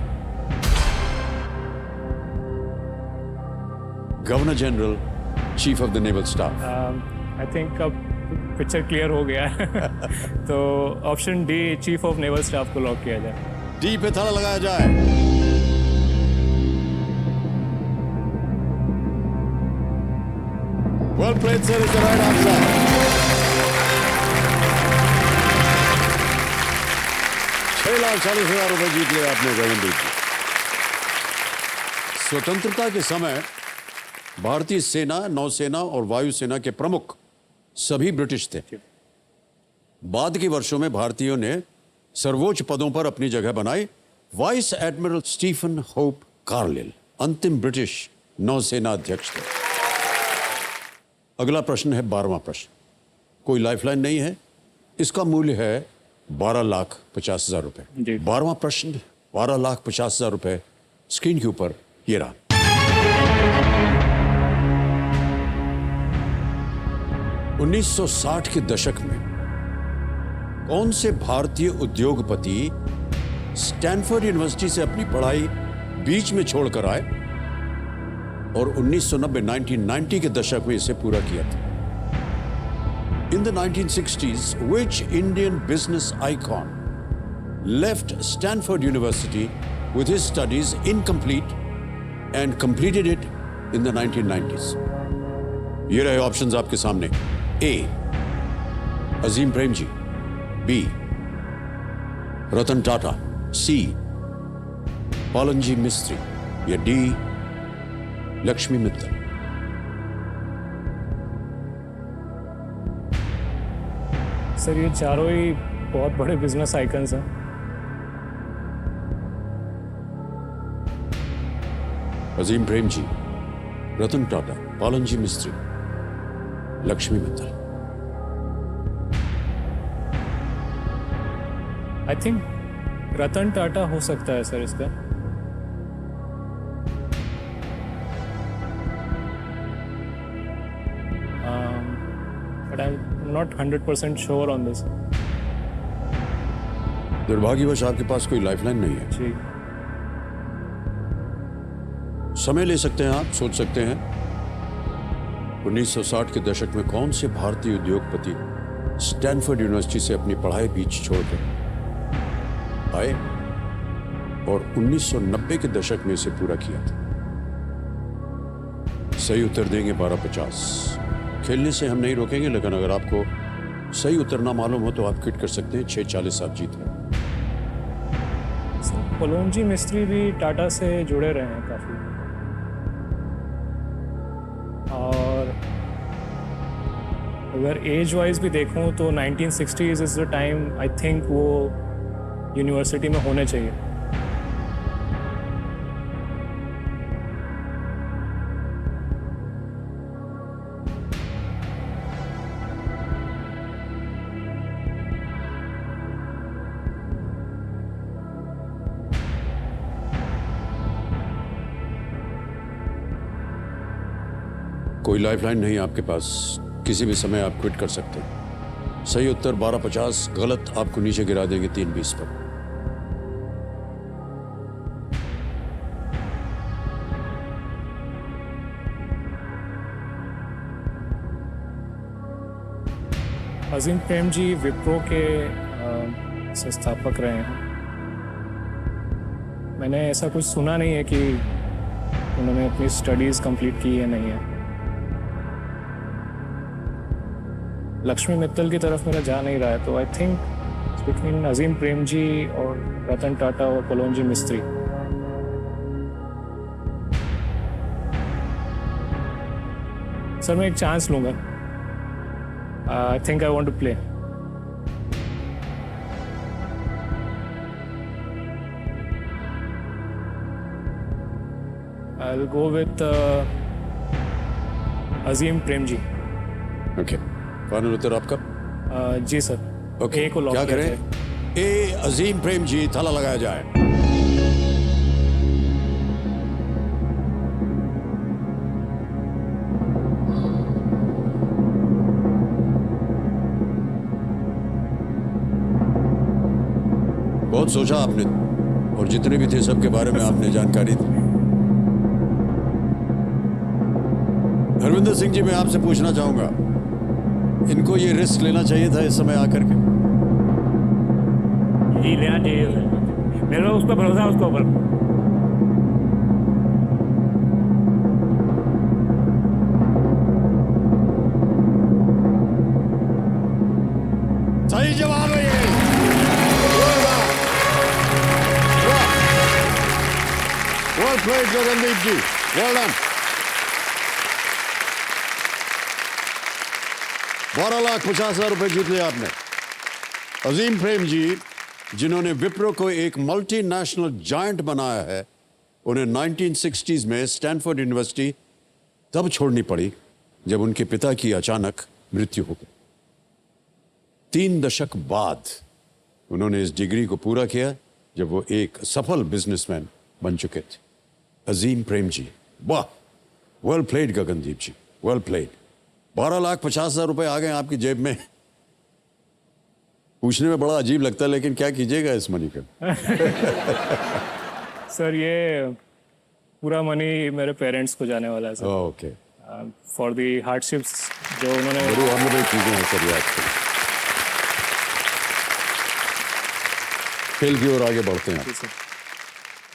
Governor general, chief of the naval staff. I think अब पिक्चर क्लियर हो गया है तो option D, chief of naval staff को लॉक किया जाए। डी पे ताला लगाया जाए। Well played, sir, is the right answer. ₹6,40,000 जीत लिया आपने गगनदीप जी। स्वतंत्रता के समय भारतीय सेना, नौसेना और वायुसेना के प्रमुख सभी ब्रिटिश थे। बाद के वर्षों में भारतीयों ने सर्वोच्च पदों पर अपनी जगह बनाई। Vice admiral Stephen Hope Carlill अंतिम ब्रिटिश नौसेना अध्यक्ष थे। अगला प्रश्न है 12वां प्रश्न। कोई लाइफलाइन नहीं है, इसका मूल्य है ₹12,50,000। 12वां प्रश्न, ₹12,50,000 स्क्रीन के ऊपर ये रहा। (1960) के दशक में कौन से भारतीय उद्योगपति स्टैनफोर्ड यूनिवर्सिटी से अपनी पढ़ाई बीच में छोड़कर आए और 1990 के दशक में इसे पूरा किया था? In the 1960s, which Indian business icon left Stanford University with his studies incomplete and completed it in the 1990s? ये रहे ऑप्शंस आपके सामने। A, Azim Premji. B, Ratan Tata. C, Pallonji मिस्त्री। या D, लक्ष्मी मित्तल। सर ये चारों ही बहुत बड़े बिजनेस आइकन्स हैं। अजीम प्रेमजी, रतन टाटा, पालनजी मिस्त्री, लक्ष्मी मित्तल। आई थिंक रतन टाटा हो सकता है सर इसका। But I'm not 100% sure on this. दुर्भाग्यवश आपके पास कोई लाइफलाइन नहीं है जी। समय ले सकते हैं आप, सोच सकते हैं। 1960 के दशक में कौन से भारतीय उद्योगपति स्टैनफोर्ड यूनिवर्सिटी से अपनी पढ़ाई बीच छोड़कर आए और 1990 के दशक में इसे पूरा किया था? सही उत्तर देंगे 1250। खेलने से हम नहीं रोकेंगे, लेकिन अगर आपको सही उत्तर ना मालूम हो तो आप क्विट कर सकते हैं। 640 आप जीत रहे हैं। पलोनजी मिस्त्री भी टाटा से जुड़े रहे हैं काफी, और अगर एज वाइज भी देखूं तो 1960s is the time I think वो यूनिवर्सिटी में होने चाहिए। कोई लाइफलाइन नहीं आपके पास, किसी भी समय आप क्विट कर सकते हैं। सही उत्तर 1250, गलत आपको नीचे गिरा देंगे 320 पर। अजीम प्रेमजी विप्रो के संस्थापक रहे हैं। मैंने ऐसा कुछ सुना नहीं है कि उन्होंने अपनी स्टडीज़ कंप्लीट की है नहीं है। लक्ष्मी मित्तल की तरफ मेरा जा नहीं रहा है, तो I think between Azim Premji और रतन टाटा और पलोनजी मिस्त्री। सर मैं एक चांस लूंगा। I think I want to play. I'll go with Azim Premji. Okay, final उत्तर आपका? जी सर। ओके, ए को लॉक क्या किया करें? जाए। ए अजीम प्रेम जी, थाला लगाया जाए। बहुत सोचा आपने, और जितने भी थे सबके बारे में आपने जानकारी दी। हरविंदर सिंह जी, मैं आपसे पूछना चाहूंगा, इनको ये रिस्क लेना चाहिए था इस समय आकर के? जी लेना चाहिए सर, मेरा उसका भरोसा है उसके ऊपर। सही जवाब है ये। Well played, गगनदीप जी, well done। 12,50,000 रुपए जीत लिया आपने। अजीम प्रेम जी, जिन्होंने विप्रो को एक मल्टीनेशनल जायंट बनाया है, उन्हें 1960s में स्टैनफोर्ड यूनिवर्सिटी तब छोड़नी पड़ी जब उनके पिता की अचानक मृत्यु हो गई। 3 दशक बाद उन्होंने इस डिग्री को पूरा किया जब वो एक सफल बिजनेसमैन बन चुके थे। अजीम प्रेम जी, वाह, वेल प्लेड गगनदीप जी, वेल प्लेड। 12,50,000 रुपए आ गए आपकी जेब में। पूछने में बड़ा अजीब लगता है, लेकिन क्या कीजिएगा इस मनी का? सर ये पूरा मनी मेरे पेरेंट्स को जाने वाला है sir. Okay, for the hardships जो उन्होंने। बड़ी ऑनरेबल चीजें हैं सर ये आजकल। खेल की ओर आगे बढ़ते हैं।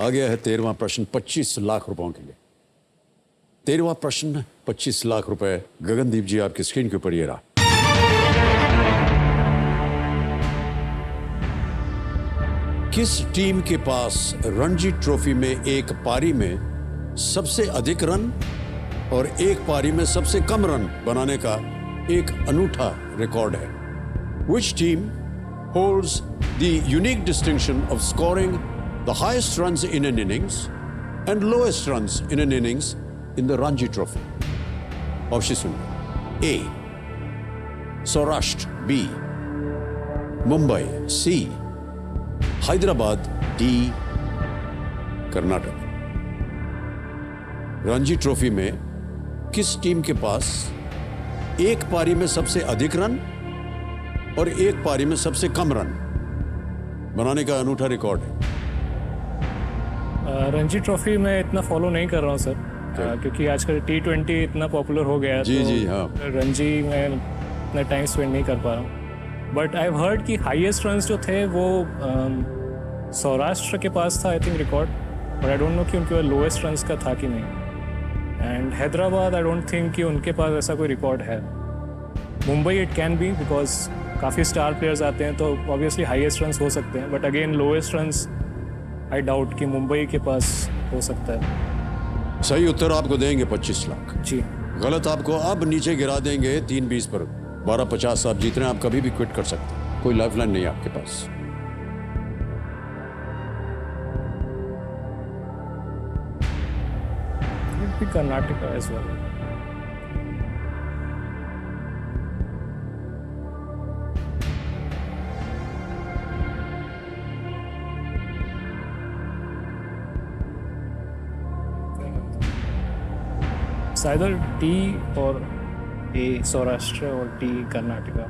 आ गया है 13वां प्रश्न 25 लाख रुपयों के लिए। 13वां प्रश्न 25 लाख रुपए। गगनदीप जी, आपकी स्क्रीन के ऊपर ये रहा। किस टीम के पास रणजी ट्रॉफी में एक पारी में सबसे अधिक रन और एक पारी में सबसे कम रन बनाने का एक अनूठा रिकॉर्ड है? Which team holds the unique distinction of scoring the highest runs in an innings and lowest runs in an innings in the Ranji Trophy? Option सुनिए। A. Saurashtra, B. Mumbai, C. Hyderabad, D. Karnataka. Ranji trophy में किस team के पास एक पारी में सबसे अधिक run और एक पारी में सबसे कम रन बनाने का अनूठा रिकॉर्ड है? रणजी ट्रॉफी में इतना फॉलो नहीं कर रहा हूँ सर, क्योंकि आजकल T20 इतना पॉपुलर हो गया है। जी तो जी हाँ। रणजी में इतना टाइम स्पेंड नहीं कर पा रहा हूँ। बट आई हर्ड कि हाईएस्ट रन्स जो थे वो सौराष्ट्र के पास था, I think, record. But I don't know कि उनके पास लोएस्ट रन्स का था कि नहीं। And Hyderabad, I don't think कि उनके पास ऐसा कोई रिकॉर्ड है। Mumbai it can be, because काफ़ी स्टार प्लेयर्स आते हैं तो ऑब्वियसली हाईएस्ट रन्स हो सकते हैं। But again lowest runs I doubt कि मुंबई के पास हो सकता है। सही उत्तर आपको देंगे 25 लाख। जी। गलत आपको अब नीचे गिरा देंगे 3-20 पर। 12,50 आप जीत रहे हैं, आप कभी भी क्विट कर सकते हैं, कोई लाइफलाइन नहीं है आपके पास। Karnataka as well. Either T और ए सौराष्ट्र और टी कर्नाटका।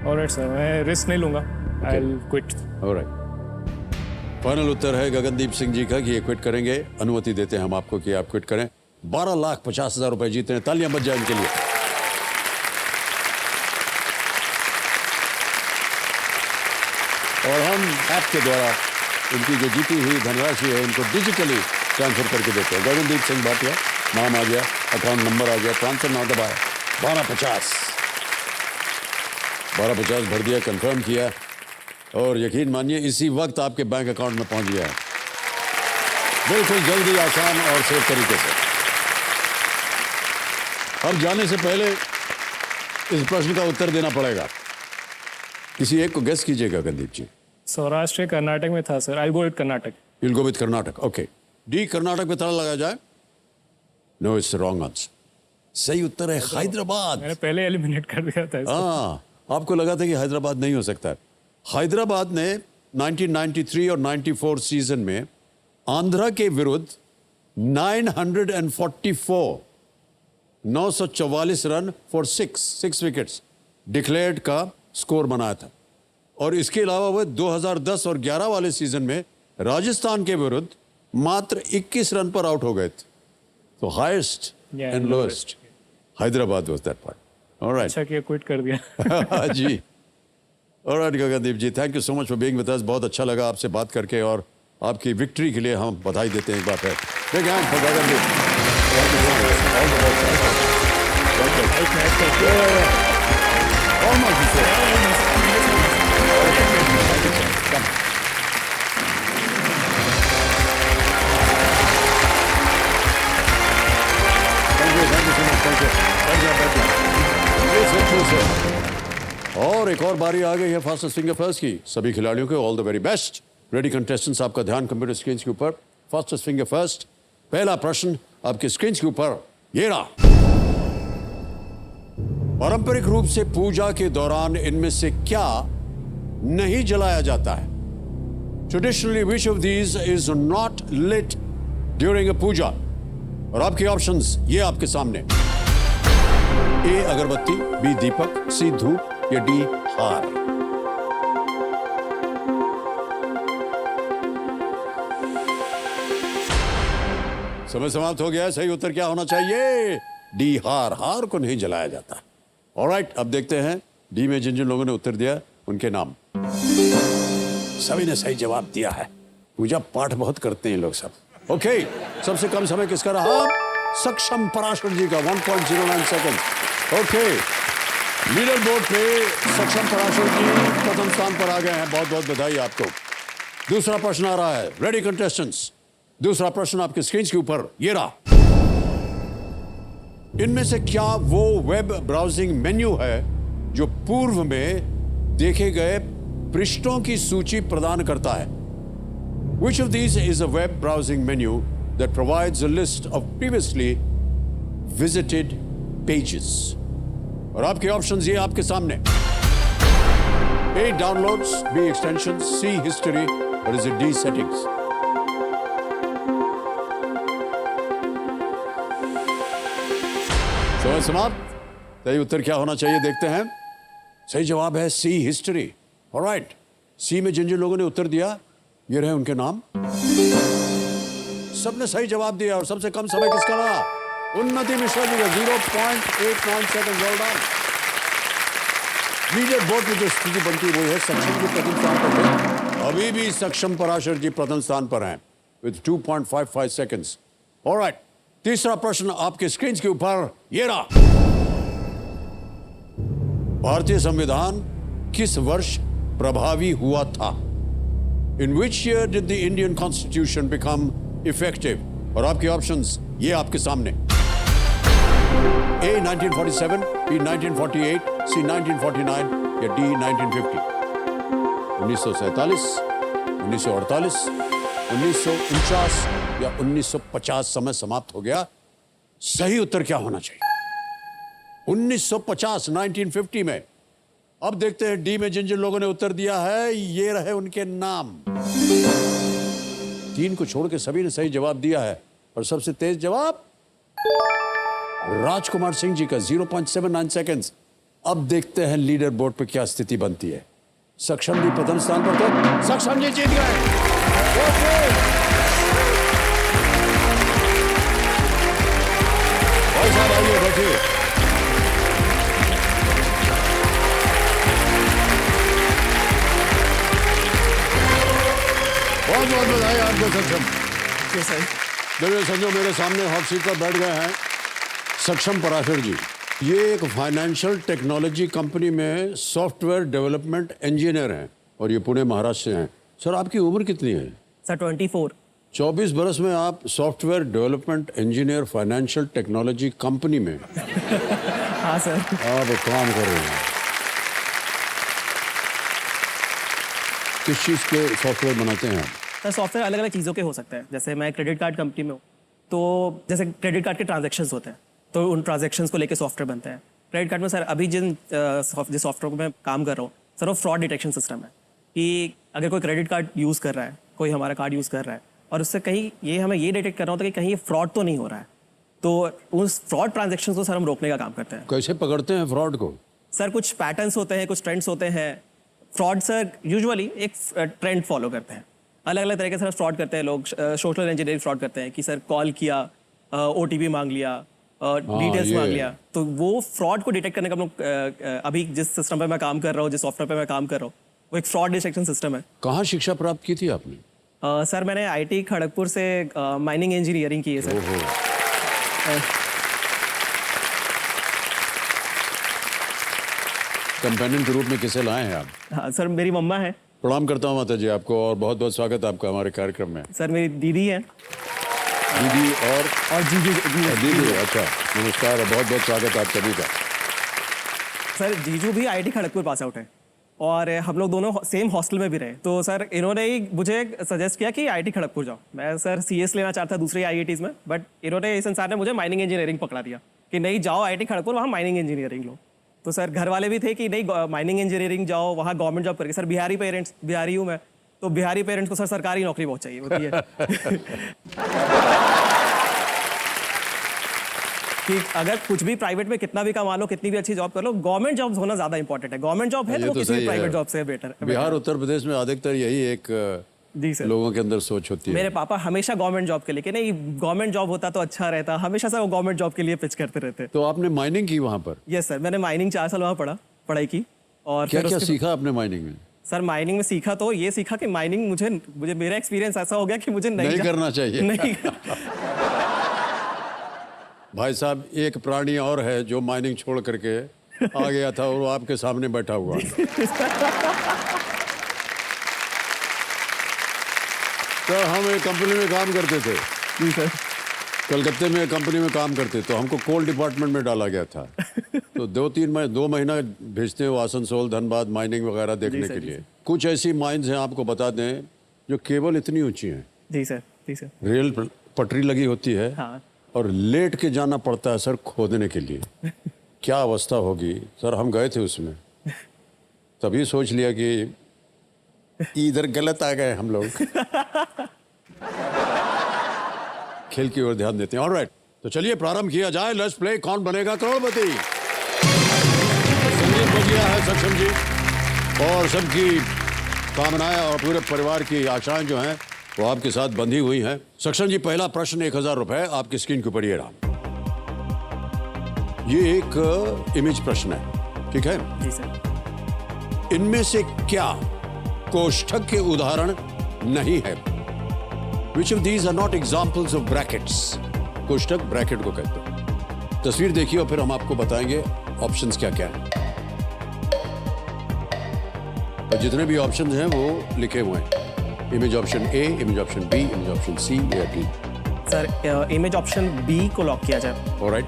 ऑलराइट सर, मैं रिस्क नहीं लूंगा, I will quit. Alright, final उत्तर है गगनदीप सिंह जी का कि ये क्विट करेंगे। अनुमति देते हैं हम आपको कि आप क्विट करें। 12,50,000 रुपए जीते हैं, तालियां बज जाए इनके लिए। और हम ऐप के द्वारा इनकी जो जीती हुई धनराशि है उनको डिजिटली ट्रांसफर करके देते हैं। गगनदीप सिंह भाटिया, नाम आ गया, अकाउंट नंबर आ गया, ट्रांसफर ना दबाया। 12,50 भर दिया, कंफर्म किया और यकीन मानिए इसी वक्त आपके बैंक अकाउंट में पहुंच गया है, बिल्कुल जल्दी, आसान और सेफ तरीके से। अब जाने से पहले इस प्रश्न का उत्तर देना पड़ेगा। किसी एक को गेस कीजिएगा गंदीप जी। सौराष्ट्र या कर्नाटक में था sir, I go with Karnataka. Will go with Karnataka, okay. D Karnataka पे ताला लगाया जाए? No, it's wrong answer. सही उत्तर है हैदराबाद। मैंने पहले एलिमिनेट कर दिया था इसको। हाँ, आपको लगा था कि हैदराबाद नहीं हो सकता है। हैदराबाद ने 1993 और 94 सीजन में आंध्रा के विरुद्ध 944 रन फॉर 6 विकेट्स डिक्लेयर्ड का स्कोर बनाया था। और इसके अलावा वह 2010 और 11 वाले सीजन में राजस्थान के विरुद्ध मात्र 21 रन पर आउट हो गए थे। तो highest and lowest Hyderabad was that part. Alright, अच्छा किया क्विट कर दिया। जी। Alright Gagandeep ji, thank you so much for being with us. बहुत अच्छा लगा आपसे बात करके और आपकी विक्ट्री के लिए हम बधाई देते हैं एक बार फिर। Big hand for Gagandeep. All the और एक और बारी आ गई है फास्टेस्ट फिंगर फर्स्ट की। सभी खिलाड़ियों को all the very best. Ready contestants, आपका ध्यान कंप्यूटर स्क्रीन के ऊपर। फास्टेस्ट फिंगर फर्स्ट, पहला प्रश्न आपके स्क्रीन के ऊपर ये रहा। पारंपरिक रूप से पूजा के दौरान इनमें से क्या नहीं जलाया जाता है? Traditionally which of these is not lit during a puja? और आपके ऑप्शंस ये आपके सामने। ए अगरबत्ती, बी दीपक, सी धूप या डी हार। समय समाप्त हो गया। सही उत्तर क्या होना चाहिए? डी हार। हार को नहीं जलाया जाता। ऑलराइट, अब देखते हैं डी में जिन जिन लोगों ने उत्तर दिया उनके नाम। सभी ने सही जवाब दिया है। पूजा पाठ बहुत करते हैं लोग सब। ओके, सबसे कम समय किसका रहा? सक्षम पराशर जी का 1.09 सेकंड। ओके, लीडर बोर्ड पे सक्षम पराशर जी प्रथम स्थान पर आ गए हैं। बहुत बहुत बधाई आपको। दूसरा प्रश्न आ रहा है। रेडी कंटेस्टेंट्स, दूसरा प्रश्न आपके स्क्रीन के ऊपर ये रहा। इनमें से क्या वो वेब ब्राउजिंग मेन्यू है जो पूर्व में देखे गए पृष्ठों की सूची प्रदान करता है? Which of these is a web browsing menu that provides a list of previously visited pages? और आपके ऑप्शंस ये आपके सामने। A downloads, B extensions, C history, or is it D settings? समय समाप्त। सही उत्तर क्या होना चाहिए देखते हैं। सही जवाब है सी हिस्ट्री। ऑलराइट, सी में जिन जिन लोगों ने उत्तर दिया ये रहे उनके नाम। सबने सही जवाब दिया और सबसे कम समय किसका रहा? उन्नति मिश्रा जी का 0.89 second. Well done. Leader board में जो स्थिति बनती है वो है सक्षम जी प्रथम स्थान पर थे। अभी भी सक्षम पराशर जी प्रथम स्थान पर हैं विद 2.55 सेकंड्स। ऑलराइट, तीसरा प्रश्न आपके स्क्रीन के ऊपर ये रहा। भारतीय संविधान किस वर्ष प्रभावी हुआ था? In which year did the Indian Constitution become effective? और आपके ऑप्शंस ये आपके सामने। A 1947, B 1948, C 1949 या D 1950? 1947, 1948, 1949 या 1950? समय समाप्त हो गया। सही उत्तर क्या होना चाहिए? 1950, 1950 में। अब देखते हैं डी में जिन जिन लोगों ने उत्तर दिया है ये रहे उनके नाम। तीन को छोड़ के सभी ने सही जवाब दिया है और सबसे तेज जवाब राजकुमार सिंह जी का 0.79 सेकंड्स। अब देखते हैं लीडर बोर्ड पे क्या स्थिति बनती है। सक्षम जी प्रथम स्थान पर थे। सक्षम जी जीत गए। भाई साहब आइए बैठिए। बहुत बहुत बधाई आपको सक्षम। देखिए संजो, मेरे सामने हॉट सीट पर बैठ गए हैं सक्षम पराशर जी। ये एक फाइनेंशियल टेक्नोलॉजी कंपनी में सॉफ्टवेयर डेवलपमेंट इंजीनियर हैं और ये पुणे महाराष्ट्र से हैं। सर आपकी उम्र कितनी है? सर 24। 24 बरस में आप software development engineer financial technology company में? हाँ सर। आप काम कर रहे हैं। किस चीज़ के सॉफ्टवेयर बनाते हैं आप? सर सॉफ्टवेयर अलग अलग चीज़ों के हो सकते हैं। जैसे मैं क्रेडिट कार्ड कंपनी में हूँ, तो जैसे क्रेडिट कार्ड के ट्रांजैक्शंस होते हैं, तो उन ट्रांजैक्शंस को लेके सॉफ्टवेयर बनते हैं। क्रेडिट कार्ड में सर अभी जिस सॉफ्टवेयर को मैं काम कर रहा हूँ सर, वो फ्रॉड डिटेक्शन सिस्टम है कि अगर कोई क्रेडिट कार्ड यूज़ कर रहा है, कोई हमारा कार्ड यूज़ कर रहा है और उससे कहीं ये हमें ये डिटेक्ट करना होता है कि कहीं ये फ्रॉड तो नहीं हो रहा है, तो उस फ्रॉड ट्रांजैक्शंस को सर हम रोकने का काम करते हैं। कैसे पकड़ते हैं फ्रॉड को? सर कुछ पैटर्न्स होते हैं, कुछ ट्रेंड्स होते हैं। फ्रॉड सर यूजुअली एक ट्रेंड फॉलो करते हैं, अलग अलग तरीके से फ्रॉड करते हैं लोग। सोशल इंजीनियरिंग फ्रॉड करते हैं कि सर कॉल किया, OTP मांग लिया, डिटेल्स मांग लिया, तो वो फ्रॉड को डिटेक्ट करने का हम लोग अभी जिस सिस्टम पे मैं काम कर रहा हूँ, जिस सॉफ्टवेयर पे मैं काम कर रहा हूँ, वो एक फ्रॉड डिटेक्शन सिस्टम है। कहाँ शिक्षा प्राप्त की थी आपने? सर मैंने IIT खड़गपुर से माइनिंग इंजीनियरिंग की है सर। कंपेनियन के रूप में किसे लाए हैं आप? हाँ सर, मेरी मम्मा है। प्रणाम करता हूँ माता जी आपको और बहुत बहुत स्वागत है आपका हमारे कार्यक्रम में। सर मेरी दीदी है। दीदी और जीजू। दीदी, अच्छा नमस्कार और बहुत बहुत स्वागत है आप सभी का। सर जीजू भी IIT खड़गपुर पास आउट है और हम लोग दोनों सेम हॉस्टल में भी रहे, तो सर इन्होंने ही मुझे सजेस्ट किया कि IIT खड़गपुर जाओ। मैं सर CS लेना चाहता दूसरी IITs में, बट इन्होंने इस इंसान ने मुझे माइनिंग इंजीनियरिंग पकड़ा दिया कि नहीं जाओ IIT खड़गपुर, वहाँ माइनिंग इंजीनियरिंग लो। तो सर घर वाले भी थे कि नहीं माइनिंग इंजीनियरिंग जाओ, वहाँ गवर्नमेंट जॉब करके। सर बिहारी हूँ मैं, तो बिहारी पेरेंट्स को सर सरकारी नौकरी बहुत चाहिए होती है कि अगर कुछ भी प्राइवेट में कितना भी कमा लो, कितनी भी अच्छी जॉब कर लो, गवर्नमेंट जॉब होना ज्यादा इंपॉर्टेंट है। गवर्नमेंट जॉब है तो किसी भी प्राइवेट जॉब से बेटर है। बिहार उत्तर प्रदेश में अधिकतर यही एक जी सर लोगों के अंदर सोच होती है। मेरे पापा हमेशा गवर्नमेंट जॉब के लिए, कि नहीं गवर्नमेंट जॉब होता तो अच्छा रहता, हमेशा सर वो गवर्नमेंट जॉब के लिए पिच करते रहते। तो आपने माइनिंग की वहाँ पर? यस सर, मैंने माइनिंग 4 साल वहाँ पढ़ाई की। और क्या क्या सीखा आपने माइनिंग में? सर माइनिंग में सीखा तो ये सीखा कि माइनिंग मुझे मेरा एक्सपीरियंस ऐसा हो गया कि मुझे नहीं करना चाहिए। नहीं भाई साहब, एक प्राणी और है जो माइनिंग छोड़ करके आ गया था और वो आपके सामने बैठा हुआ है। तो हम एक कंपनी में काम करते थे। जी सर। कलकत्ते में कंपनी में काम करते, तो हमको कोल डिपार्टमेंट में डाला गया था। तो 2 महीना भेजते हो आसनसोल, धनबाद माइनिंग वगैरह देखने के लिए। कुछ ऐसी माइंस हैं आपको बता दें जो केवल इतनी ऊंची हैं। जी सर, जी सर। रेल पटरी लगी होती है। हाँ। और लेट के जाना पड़ता है सर खोदने के लिए। क्या अवस्था होगी सर, हम गए थे उसमें, तभी सोच लिया कि इधर गलत आ गए हम लोग। खेल की ओर ध्यान देते हैं। ऑलराइट, तो चलिए प्रारंभ किया जाए। लेट्स प्ले कौन बनेगा करोड़पति। संगीत बज गया है सक्षम जी, और सबकी कामनाएं और पूरे परिवार की आशाएं जो हैं वो आपके साथ बंधी हुई हैं। सक्षम जी, पहला प्रश्न 1000 रुपए आपकी स्क्रीन के ऊपर ये रहा। ये एक इमेज प्रश्न है, ठीक है? जी सर। इनमें से क्या कोष्ठक के उदाहरण नहीं है? Which of these are not examples of brackets? कोष्ठक ब्रैकेट को कहते हैं। तस्वीर देखिए और फिर हम आपको बताएंगे ऑप्शंस क्या क्या हैं। और जितने भी ऑप्शंस हैं वो लिखे हुए हैं। Image option A, image option B, image option C या D। Sir image option B को लॉक किया जाए। ऑलराइट,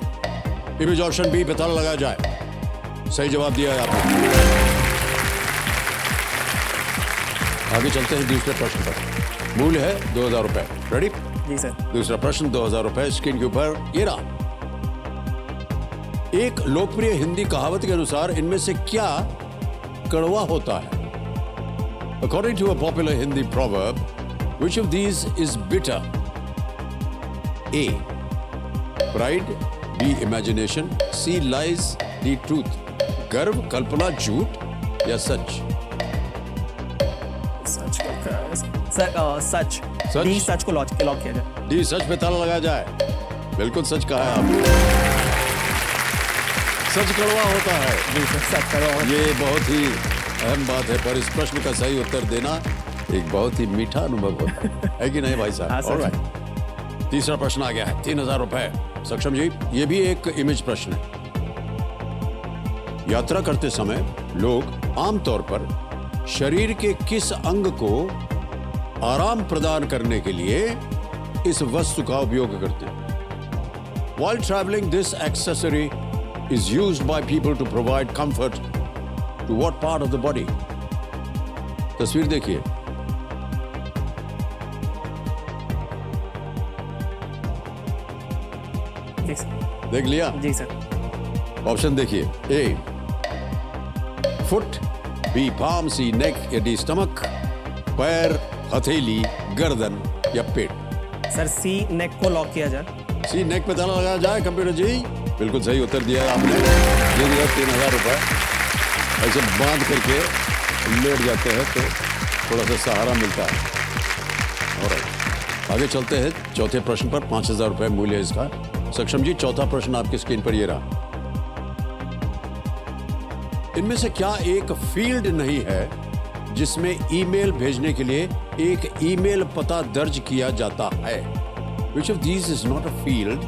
इमेज ऑप्शन B पे ताला लगाया जाए। सही जवाब दिया है आपने। आगे चलते हैं दूसरे प्रश्न पर। मूल्य है 2000 रुपए। रेडी? जी सर। दूसरा प्रश्न 2000 रुपए स्क्रीन के ऊपर ये रहा। एक लोकप्रिय हिंदी कहावत के अनुसार इनमें से क्या कड़वा होता है? According to a popular Hindi proverb, which of these is bitter? A. Pride, B. Imagination, C. Lies, D. Truth. गर्व, कल्पना, झूठ या सच? सच सर सच। डी सच को लॉक किया जाए। डी सच पे ताला लगाया जाए। बिल्कुल सच कहा है आपने। सच कड़वा होता है। जी सर, सच कड़वा। ये बहुत ही अहम बात है, पर इस प्रश्न का सही उत्तर देना एक बहुत ही मीठा अनुभव होता है कि नहीं भाई साहब? हाँ, ऑलराइट, तीसरा प्रश्न आ गया है 3000 रुपए। सक्षम जी, ये भी एक इमेज प्रश्न है। यात्रा करते समय लोग आमतौर पर शरीर के किस अंग को आराम प्रदान करने के लिए इस वस्तु का उपयोग करते हैं? While traveling, this accessory is used by people to provide comfort to what part of the body? तस्वीर देखिए। जी सर। देख लिया? जी सर। ऑप्शन देखिए। ए फुट, बी पाम, सी नेक या डी स्टमक, पैर, हथेली, गर्दन या पेट। सर सी नेक को लॉक किया जाए। सी नेक पे ताला लगाया जाए। कंप्यूटर जी बिल्कुल सही उत्तर दिया है आपने। ये दिया 3000 रुपए। ऐसे बांध करके लेट जाते हैं तो थोड़ा सा सहारा मिलता है। और आगे चलते हैं चौथे प्रश्न पर। 5000 रुपए मूल्य इसका। सक्षम जी, चौथा प्रश्न आपकी स्क्रीन पर ये रहा। इनमें से क्या एक फील्ड नहीं है जिसमें ईमेल भेजने के लिए एक ईमेल पता दर्ज किया जाता है? Which of these is not a field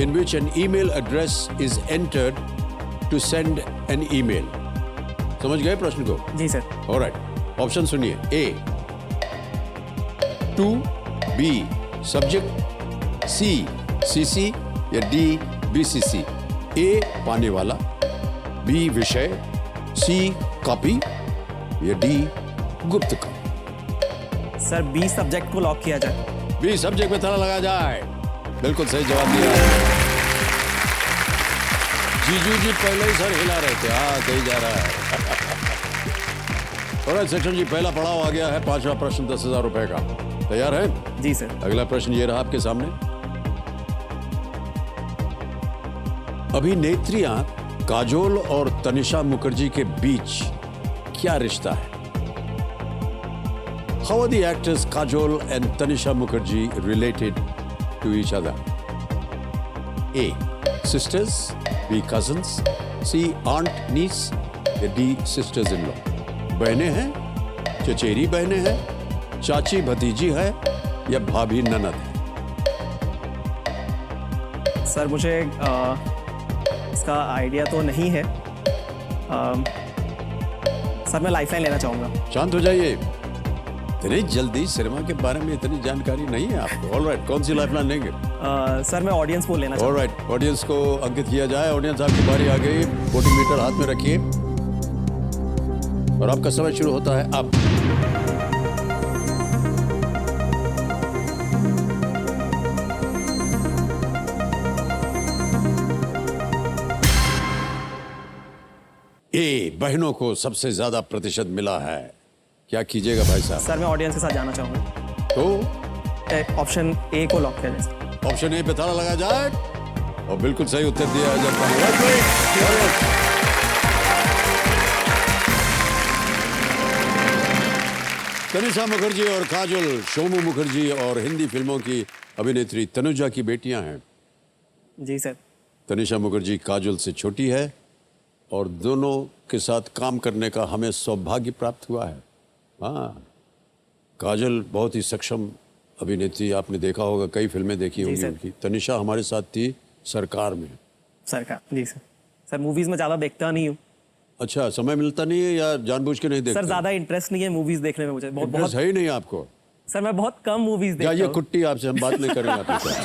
in which an email address is entered to send an email? समझ गए प्रश्न को? जी सर। Alright, ऑप्शन सुनिए। A to, B subject, C CC या D BCC। A पाने वाला, B विषय, C copy या D गुप्त का। सर बी सब्जेक्ट को लॉक किया जाए। बी सब्जेक्ट में ताला लगा जाए। बिल्कुल सही जवाब दिया। जीजू जी पहले ही सर हिला रहे थे। हाँ, सही जा रहा है। और सेक्शन जी, पहला पड़ाव आ गया है। 5वां प्रश्न 10,000 रुपए का। तैयार है? जी सर। अगला प्रश्न ये रहा आपके सामने। अभिनेत्रियां काजोल और तनिषा मुखर्जी के बीच क्या रिश्ता है? How are the actors Kajol and Tanisha Mukherjee related to each other? A. Sisters, B. Cousins, C. Aunt, niece, या D. Sisters-in-law. बहनें हैं, चचेरी बहनें हैं, चाची भतीजी है या भाभी ननद है? सर मुझे इसका आइडिया तो नहीं है। सर मैं लाइफलाइन लेना चाहूँगा। शांत हो जाइए। इतनी जल्दी सिनेमा के बारे में इतनी जानकारी नहीं है आपको। ऑलराइट, कौन सी लाइफलाइन लेंगे? सर मैं ऑडियंस पोल लेना चाहूँगा। ऑलराइट, ऑडियंस को अंकित किया जाए। ऑडियंस आपकी बारी आ गई। वोटिंग मीटर हाथ में रखिए और आपका समय शुरू होता है अब। ए, बहनों को सबसे ज्यादा प्रतिशत मिला है। क्या कीजिएगा भाई साहब? सर मैं ऑडियंस के साथ जाना चाहूँगा। तो ऑप्शन ए को लॉक किया जाए। ऑप्शन ए पे ताला लगा जाए और बिल्कुल सही उत्तर दिया जाता है। तनिषा मुखर्जी और काजोल शोमू मुखर्जी और हिंदी फिल्मों की अभिनेत्री तनुजा की बेटियां हैं। जी सर। तनिषा मुखर्जी काजोल से छोटी है और दोनों के साथ काम करने का हमें सौभाग्य प्राप्त हुआ है। हाँ, काजल बहुत ही सक्षम अभिनेत्री, आपने देखा होगा, कई फिल्में देखी होंगी उनकी। तनिषा हमारे साथ थी सरकार में। सरकार, जी सर। सर मूवीज में ज़्यादा देखता नहीं हूँ। अच्छा, समय मिलता नहीं है या जानबूझ के नहीं देखते? सर ज़्यादा इंटरेस्ट नहीं है मूवीज देखने में मुझे। बहुत है ही नहीं आपको? सर मैं बहुत कम मूवीज देखता हूँ। ये कुट्टी आपसे हम बात नहीं करेंगे आपके साथ।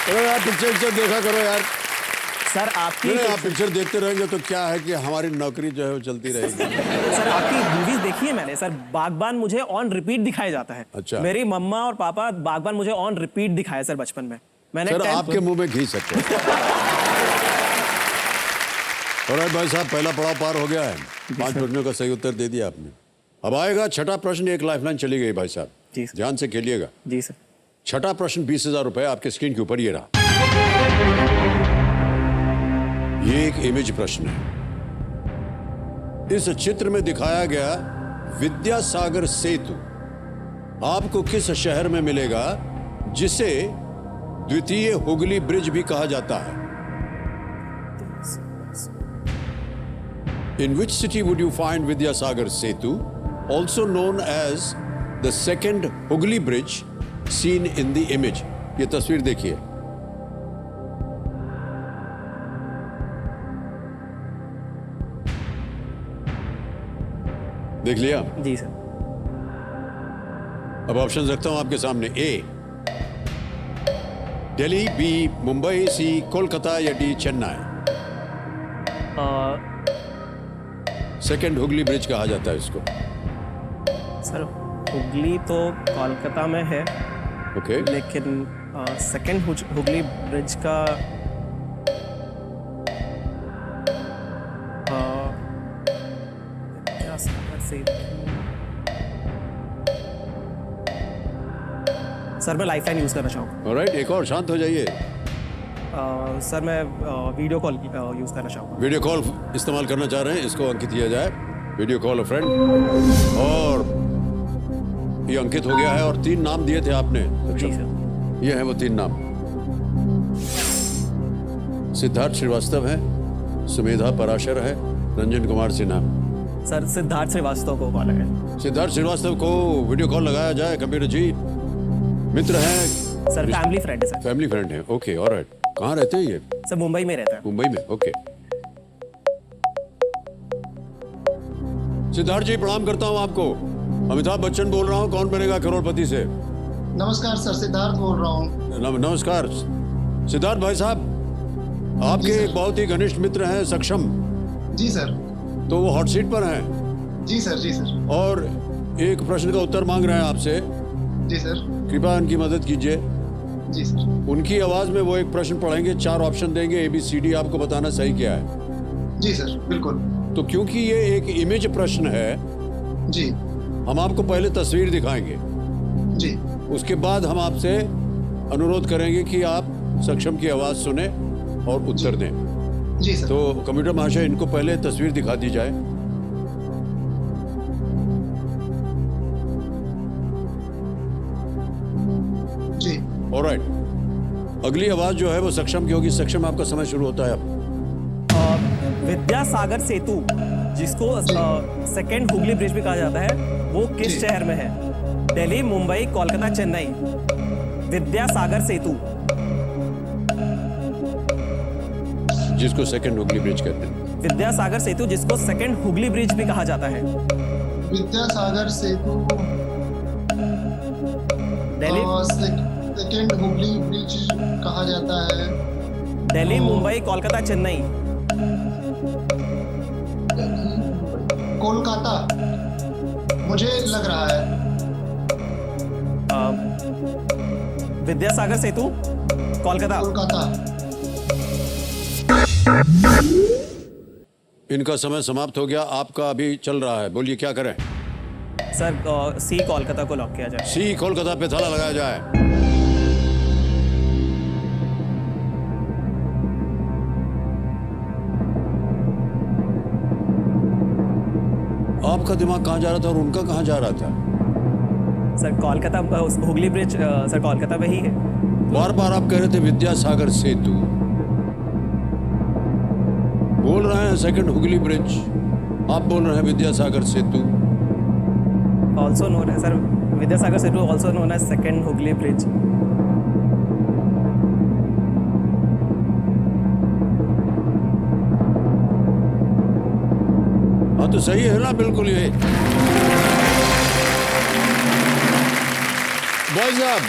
यार पिक्चर देखा करो यार। सर आपकी आप पिक्चर देखते रहेंगे तो क्या है कि हमारी नौकरी जो है वो चलती रहेगी। सर आपकी मूवीज देखी है मैंने। सर बागबान मुझे ऑन रिपीट दिखाया जाता है। अच्छा। मेरी मम्मा और पापा बागबान मुझे ऑन रिपीट दिखाया सर बचपन में। मैंने सर आपके मुंह में घी सकते हैं। और भाई साहब, पहला पड़ाव पार हो गया है। 5 प्रश्नों का सही उत्तर दे दिया आपने। अब आएगा छठा प्रश्न। एक लाइफलाइन चली गई भाई साहब, ध्यान से खेलिएगा। जी सर। छठा प्रश्न 20,000 रुपए आपके स्क्रीन के ऊपर ये रहा। ये एक इमेज प्रश्न है। इस चित्र में दिखाया गया विद्यासागर सेतु आपको किस शहर में मिलेगा जिसे द्वितीय हुगली ब्रिज भी कहा जाता है? In which city would you find Vidyasagar Setu, also known as the second Hooghly Bridge, seen in the image? ये तस्वीर देखिए। देख लिया? जी सर। अब ऑप्शन रखता हूं आपके सामने। ए दिल्ली, बी मुंबई, सी कोलकाता या D Chennai. Second Hooghly bridge कहा जाता है इसको। सर हुगली तो कोलकाता में है, ओके लेकिन सेकंड हुगली ब्रिज का सर मैं लाइफलाइन यूज़ करना चाहूँगा। ऑलराइट, एक और शांत हो जाइए। सर मैं वीडियो कॉल यूज़ करना चाहूँगा। वीडियो कॉल इस्तेमाल करना चाह रहे हैं, इसको अंकित किया जाए। वीडियो कॉल अ फ्रेंड, और ये अंकित हो गया है। और 3 नाम दिए थे आपने। जी सर। ये हैं वो 3 नाम। सिद्धार्थ श्रीवास्तव है, सुमेधा पराशर है, रंजन कुमार सिन्हा। सर सिद्धार्थ श्रीवास्तव को कॉल है। सिद्धार्थ श्रीवास्तव को वीडियो कॉल लगाया जाए। कंप्यूटर जी, मित्र हैं सर, फैमिली फ्रेंड है सर। फैमिली फ्रेंड है, ओके ऑलराइट। कहाँ रहते हैं ये? सर मुंबई में रहता है। मुंबई में, ओके। सिद्धार्थ जी प्रणाम करता हूँ आपको। अमिताभ बच्चन बोल रहा हूँ, कौन बनेगा करोड़पति से। नमस्कार सर, सिद्धार्थ बोल रहा हूँ। नमस्कार सिद्धार्थ भाई साहब, आपके एक बहुत ही घनिष्ठ मित्र हैं सक्षम। जी सर। तो वो हॉट सीट पर हैं। जी सर, जी सर। और एक प्रश्न का उत्तर मांग रहे हैं आपसे। जी सर। कृपया उनकी मदद कीजिए। जी सर। उनकी आवाज में वो एक प्रश्न पढ़ेंगे, 4 ऑप्शन देंगे, ABCD, आपको बताना सही क्या है। जी सर, बिल्कुल। तो क्योंकि ये एक इमेज प्रश्न है जी, हम आपको पहले तस्वीर दिखाएंगे। जी। उसके बाद हम आपसे अनुरोध करेंगे कि आप सक्षम की आवाज सुने और उत्तर दें। जी सर। तो कंप्यूटर महाशय, इनको पहले तस्वीर दिखा दी जाए। जी। ऑलराइट, अगली आवाज जो है वो सक्षम की होगी। सक्षम, आपका समय शुरू होता है अब। विद्यासागर सेतु, जिसको सेकंड हुगली ब्रिज भी कहा जाता है, वो किस शहर में है? दिल्ली, मुंबई, कोलकाता, चेन्नई। विद्यासागर सेतु, जिसको सेकंड हुगली ब्रिज कहते हैं। विद्यासागर सेतु, जिसको सेकंड हुगली ब्रिज भी कहा जाता है। विद्यासागर सेतु, दिल्ली, सेकंड हुगली ब्रिज कहा जाता है। दिल्ली, मुंबई, कोलकाता, चेन्नई। कोलकाता मुझे लग रहा है। विद्यासागर सेतु, कोलकाता। कोलकाता। इनका समय समाप्त हो गया, आपका अभी चल रहा है। बोलिए क्या करें? सर सी कोलकाता को लॉक किया जाए। सी कोलकाता पे ताला लगाया जाए। आपका दिमाग कहाँ जा रहा था और उनका कहाँ जा रहा था? Sir Kolkata, Hooghly bridge sir Kolkata में ही है। बार बार आप कह रहे थे विद्यासागर सेतु, बोल रहे हैं सेकंड हुगली ब्रिज, आप बोल रहे हैं विद्यासागर सेतु। ऑल्सो नोन है sir, Vidyasagar Setu also known as second Hooghly bridge. हाँ तो सही है ना, बिल्कुल ये। भाई साहब,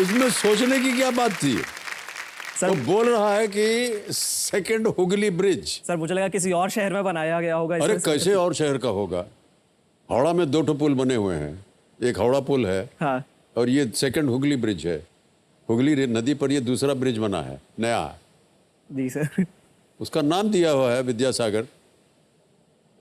इसमें सोचने की क्या बात थी? वो बोल रहा है कि सेकंड हुगली ब्रिज। सर मुझे लगा किसी और शहर में बनाया गया होगा। अरे कैसे और शहर का होगा? हावड़ा में 2 पुल बने हुए हैं, एक हावड़ा पुल है। हाँ। और ये सेकंड हुगली ब्रिज है। हुगली नदी पर ये दूसरा ब्रिज बना है, नया। जी सर। उसका नाम दिया हुआ है विद्यासागर,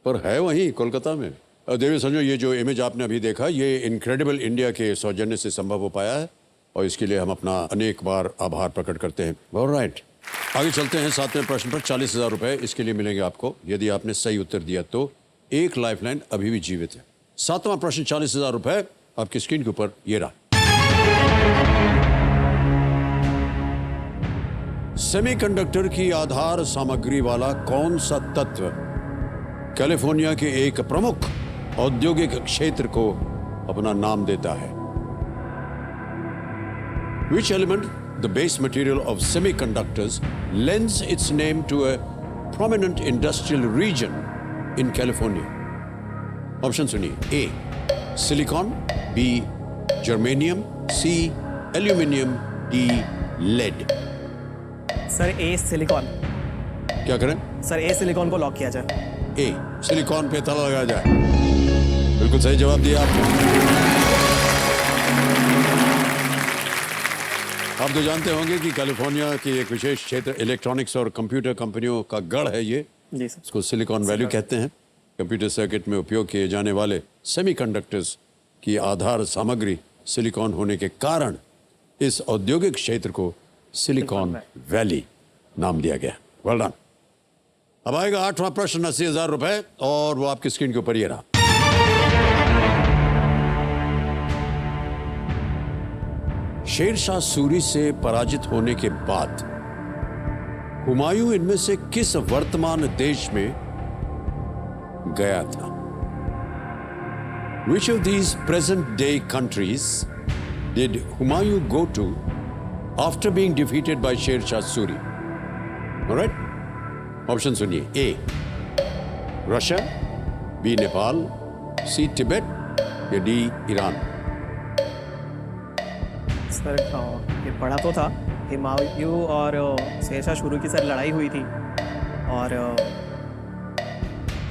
पर है वहीं कोलकाता में। और देवी संजो, ये जो इमेज आपने अभी देखा, ये इनक्रेडिबल इंडिया के सौजन्य से संभव हो पाया है, और इसके लिए हम अपना अनेक बार आभार प्रकट करते हैं। ऑलराइट, आगे चलते हैं 7वें प्रश्न पर। 40,000 रुपए इसके लिए मिलेंगे आपको यदि आपने सही उत्तर दिया तो। एक लाइफलाइन अभी भी जीवित है। 7वां प्रश्न, 40,000 रुपए आपकी स्क्रीन के ऊपर ये रहा। सेमीकंडक्टर की आधार सामग्री वाला कौन सा तत्व कैलिफोर्निया के एक प्रमुख औद्योगिक क्षेत्र को अपना नाम देता है? Which element, the base material of semiconductors, lends its name to a prominent industrial region in California? Option सुनिए। A, silicon, B, germanium, C, aluminium, D, lead. Sir A, silicon. क्या करें? सर ए सिलिकॉन को lock किया जाए। A silicon पे ताला लगाया जाए। बिल्कुल सही जवाब दिया आपने। आप तो जानते होंगे कि कैलिफोर्निया की एक विशेष क्षेत्र इलेक्ट्रॉनिक्स और कंप्यूटर कंपनियों का गढ़ है ये। जी सर। इसको सिलिकॉन वैली कहते हैं। कंप्यूटर सर्किट में उपयोग किए जाने वाले सेमीकंडक्टर्स की आधार सामग्री सिलिकॉन होने के कारण इस औद्योगिक क्षेत्र को सिलिकॉन वैली नाम दिया गया। Well done. अब आएगा 8वां प्रश्न, 80,000 रुपए, और वो आपकी स्क्रीन के ऊपर ये रहा। शेरशाह सूरी से पराजित होने के बाद हुमायूं इनमें से किस वर्तमान देश में गया था? Which of these present day countries did Humayun go to after being defeated by Sher Shah Suri? All right? Option सुनिए। A. Russia, B. Nepal, C. Tibet या D. ईरान? सर ये पढ़ा तो था, हुमायूं और शेरशाह सूरी की सर लड़ाई हुई थी और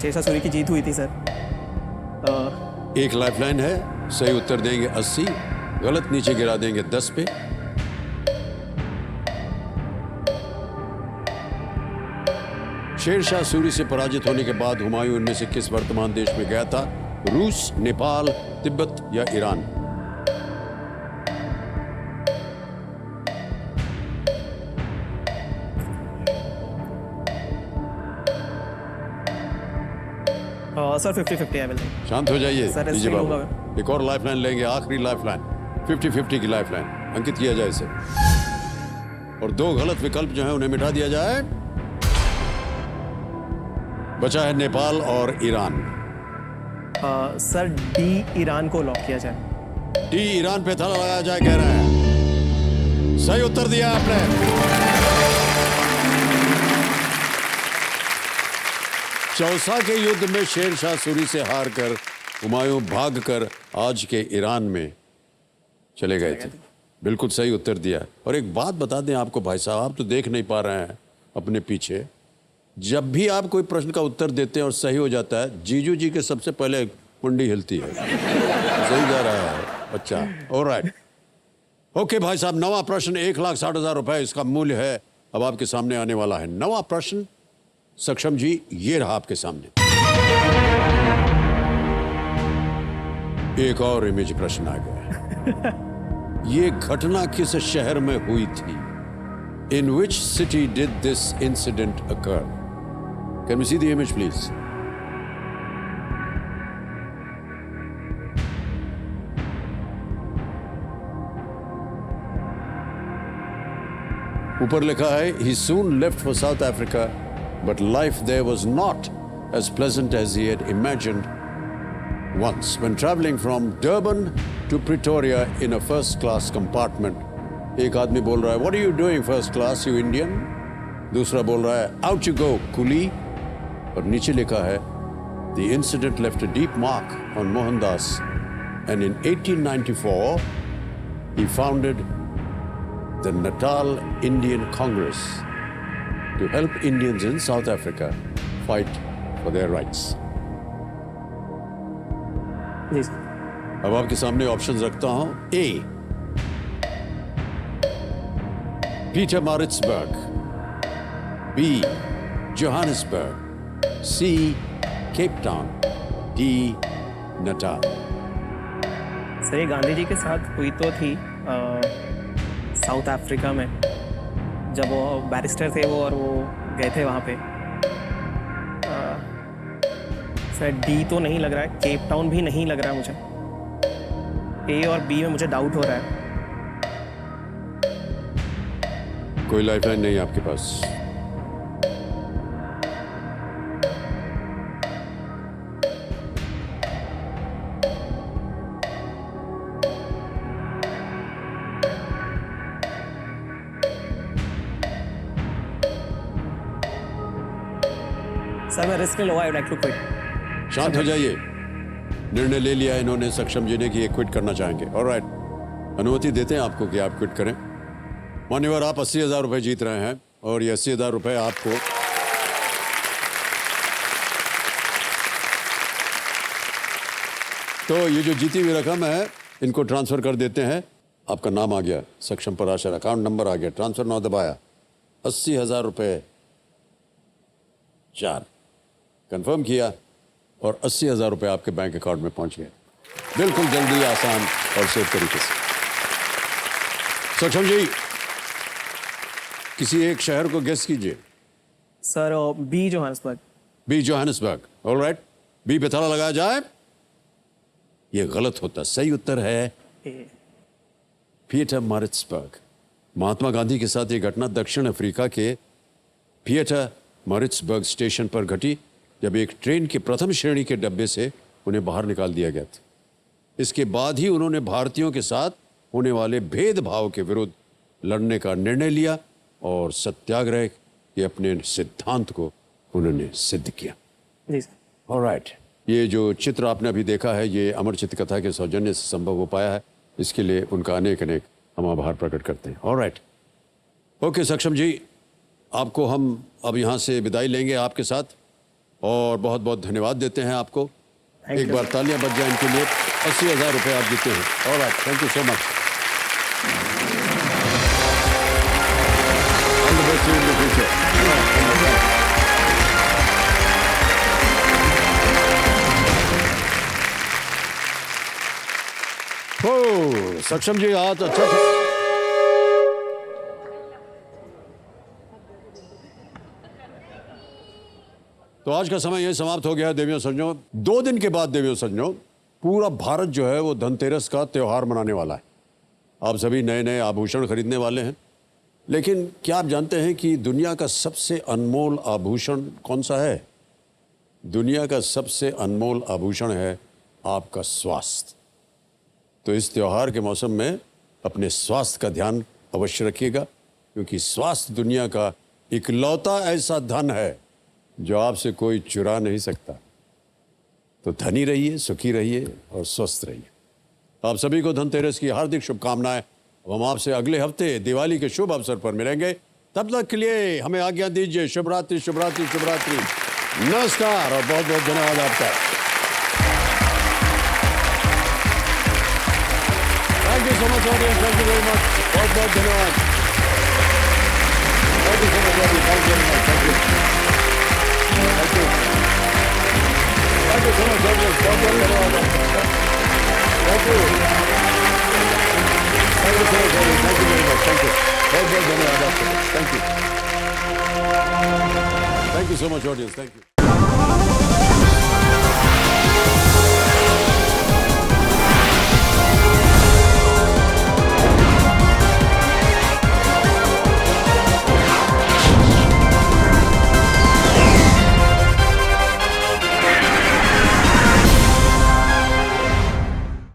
शेरशाह सूरी की जीत हुई थी सर। एक लाइफलाइन है, सही उत्तर देंगे 80, गलत नीचे गिरा देंगे 10 पे। शेरशाह सूरी से पराजित होने के बाद हुमायूं इनमें से किस वर्तमान देश में गया था? रूस, नेपाल, तिब्बत या ईरान? सर 50-50 है। शांत हो जाइए। सर लीजिए बाबू, एक और लाइफलाइन लेंगे, आखिरी लाइफलाइन, 50-50 की लाइफलाइन अंकित किया जाए इसे, और 2 गलत विकल्प जो है उन्हें मिटा दिया जाए। बचा है नेपाल और ईरान। सर डी ईरान को लॉक किया जाए। डी ईरान पे ताला लगाया जाए कह रहे हैं। सही उत्तर दिया आपने। चौसा के युद्ध में शेरशाह सूरी से हारकर हुमायूं भागकर आज के ईरान में चले गए थे। बिल्कुल सही उत्तर दिया। और एक बात बता दें आपको भाई साहब, आप तो देख नहीं पा रहे हैं अपने पीछे, जब भी आप कोई प्रश्न का उत्तर देते हैं और सही हो जाता है, जीजू जी के सबसे पहले मुंडी हिलती है। सही जा रहा है। अच्छा, ऑलराइट, ओके भाई साहब, 9वां प्रश्न 1,60,000 रुपए इसका मूल्य है। अब आपके सामने आने वाला है 9वां प्रश्न। सक्षम जी, ये रहा आपके सामने। एक और इमेज प्रश्न आ गया। ये घटना किस शहर में हुई थी? In which city did this incident occur? Can we see the image, please? ऊपर लिखा है, he soon left for South Africa, but life there was not as pleasant as he had imagined once. When traveling from Durban to Pretoria in a first-class compartment, एक आदमी बोल रहा है, What are you doing first class, you Indian? दूसरा बोल रहा है, Out you go, coolie. और नीचे लिखा है, The incident left a deep mark on Mohandas, and in 1894 he founded the Natal Indian Congress to help Indians in South Africa fight for their rights. जी। अब आपके सामने ऑप्शंस रखता हूं। A. Pietermaritzburg, B. Johannesburg, C. Cape Town, D. Natal. Sir ये गांधी जी के साथ हुई तो थी साउथ अफ्रीका में, जब वो बैरिस्टर थे वो, और वो गए थे वहाँ पे। सर डी तो नहीं लग रहा है, केप टाउन भी नहीं लग रहा है मुझे। ए और बी में मुझे डाउट हो रहा है। कोई लाइफलाइन नहीं आपके पास? सर मैं रिस्क नहीं लूंगा, I would like to quit. शांत हो जाइए। निर्णय ले लिया इन्होंने, सक्षम जी ने, कि ये क्विट करना चाहेंगे। ऑलराइट, अनुमति देते हैं आपको कि आप क्विट करें। मान्यवर, आप 80,000 रुपए जीत रहे हैं, और ये 80,000 रुपए आपको तो ये जो जीती हुई रकम है इनको ट्रांसफर कर देते हैं। आपका नाम आ गया, सक्षम पराशर, अकाउंट नंबर आ गया, ट्रांसफर नाउ दबाया, 80,000 रुपये 4 कंफर्म किया और 80,000 रुपये आपके बैंक अकाउंट में पहुंच गए, बिल्कुल जल्दी, आसान और सेफ तरीके से। सक्षम जी, किसी एक शहर को गेस कीजिए। Sir B Johannesburg. B Johannesburg, alright. B पे ताला लगाया जाए। ये गलत होता, सही उत्तर है पीटर मॉरिट्सबर्ग। महात्मा गांधी के साथ ये घटना दक्षिण अफ्रीका के पीटर मॉरिट्सबर्ग स्टेशन पर घटी, जब एक ट्रेन के प्रथम श्रेणी के डब्बे से उन्हें बाहर निकाल दिया गया था। इसके बाद ही उन्होंने भारतीयों के साथ होने वाले भेदभाव के विरुद्ध लड़ने का निर्णय लिया और सत्याग्रह के अपने सिद्धांत को उन्होंने सिद्ध किया। जी सर। ऑलराइट, ये जो चित्र आपने अभी देखा है ये अमर चित्र कथा के सौजन्य से संभव हो पाया है, इसके लिए उनका अनेक अनेक हम आभार प्रकट करते हैं। ऑलराइट, ओके सक्षम जी, आपको हम अब यहाँ से विदाई लेंगे आपके साथ और बहुत बहुत धन्यवाद देते हैं आपको। एक बार तालियां बज जाए इनके लिए। 80,000 रुपये आप जीते हैं। Alright, thank you so much. All the best in the future. ओ सक्षम जी, आज अच्छा तो आज का समय यही समाप्त हो गया है देवियों सज्जनों। 2 दिन के बाद देवियों सज्जनों पूरा भारत जो है वो धनतेरस का त्योहार मनाने वाला है। आप सभी नए नए आभूषण खरीदने वाले हैं, लेकिन क्या आप जानते हैं कि दुनिया का सबसे अनमोल आभूषण कौन सा है? दुनिया का सबसे अनमोल आभूषण है आपका स्वास्थ्य। तो इस त्योहार के मौसम में अपने स्वास्थ्य का ध्यान अवश्य रखिएगा, क्योंकि स्वास्थ्य दुनिया का इकलौता ऐसा धन है जो आपसे कोई चुरा नहीं सकता। तो धनी रहिए, सुखी रहिए और स्वस्थ रहिए। आप सभी को धनतेरस की हार्दिक शुभकामनाएं। हम आपसे अगले हफ्ते दिवाली के शुभ अवसर पर मिलेंगे। तब तक के लिए हमें आज्ञा दीजिए। शुभ रात्रि, शुभ रात्रि, शुभ रात्रि, नमस्कार और बहुत बहुत धन्यवाद आपका। Thank you so much audience, thank you very much, बहुत बहुत धन्यवाद। Thank you so much audience, thank you very much, thank you, thank you, thank you so much audience, बहुत बहुत धन्यवाद। Thank you, thank you so much audience, thank you very much, thank you, बहुत बहुत धन्यवाद आपका। Thank you, thank you so much audience, thank you.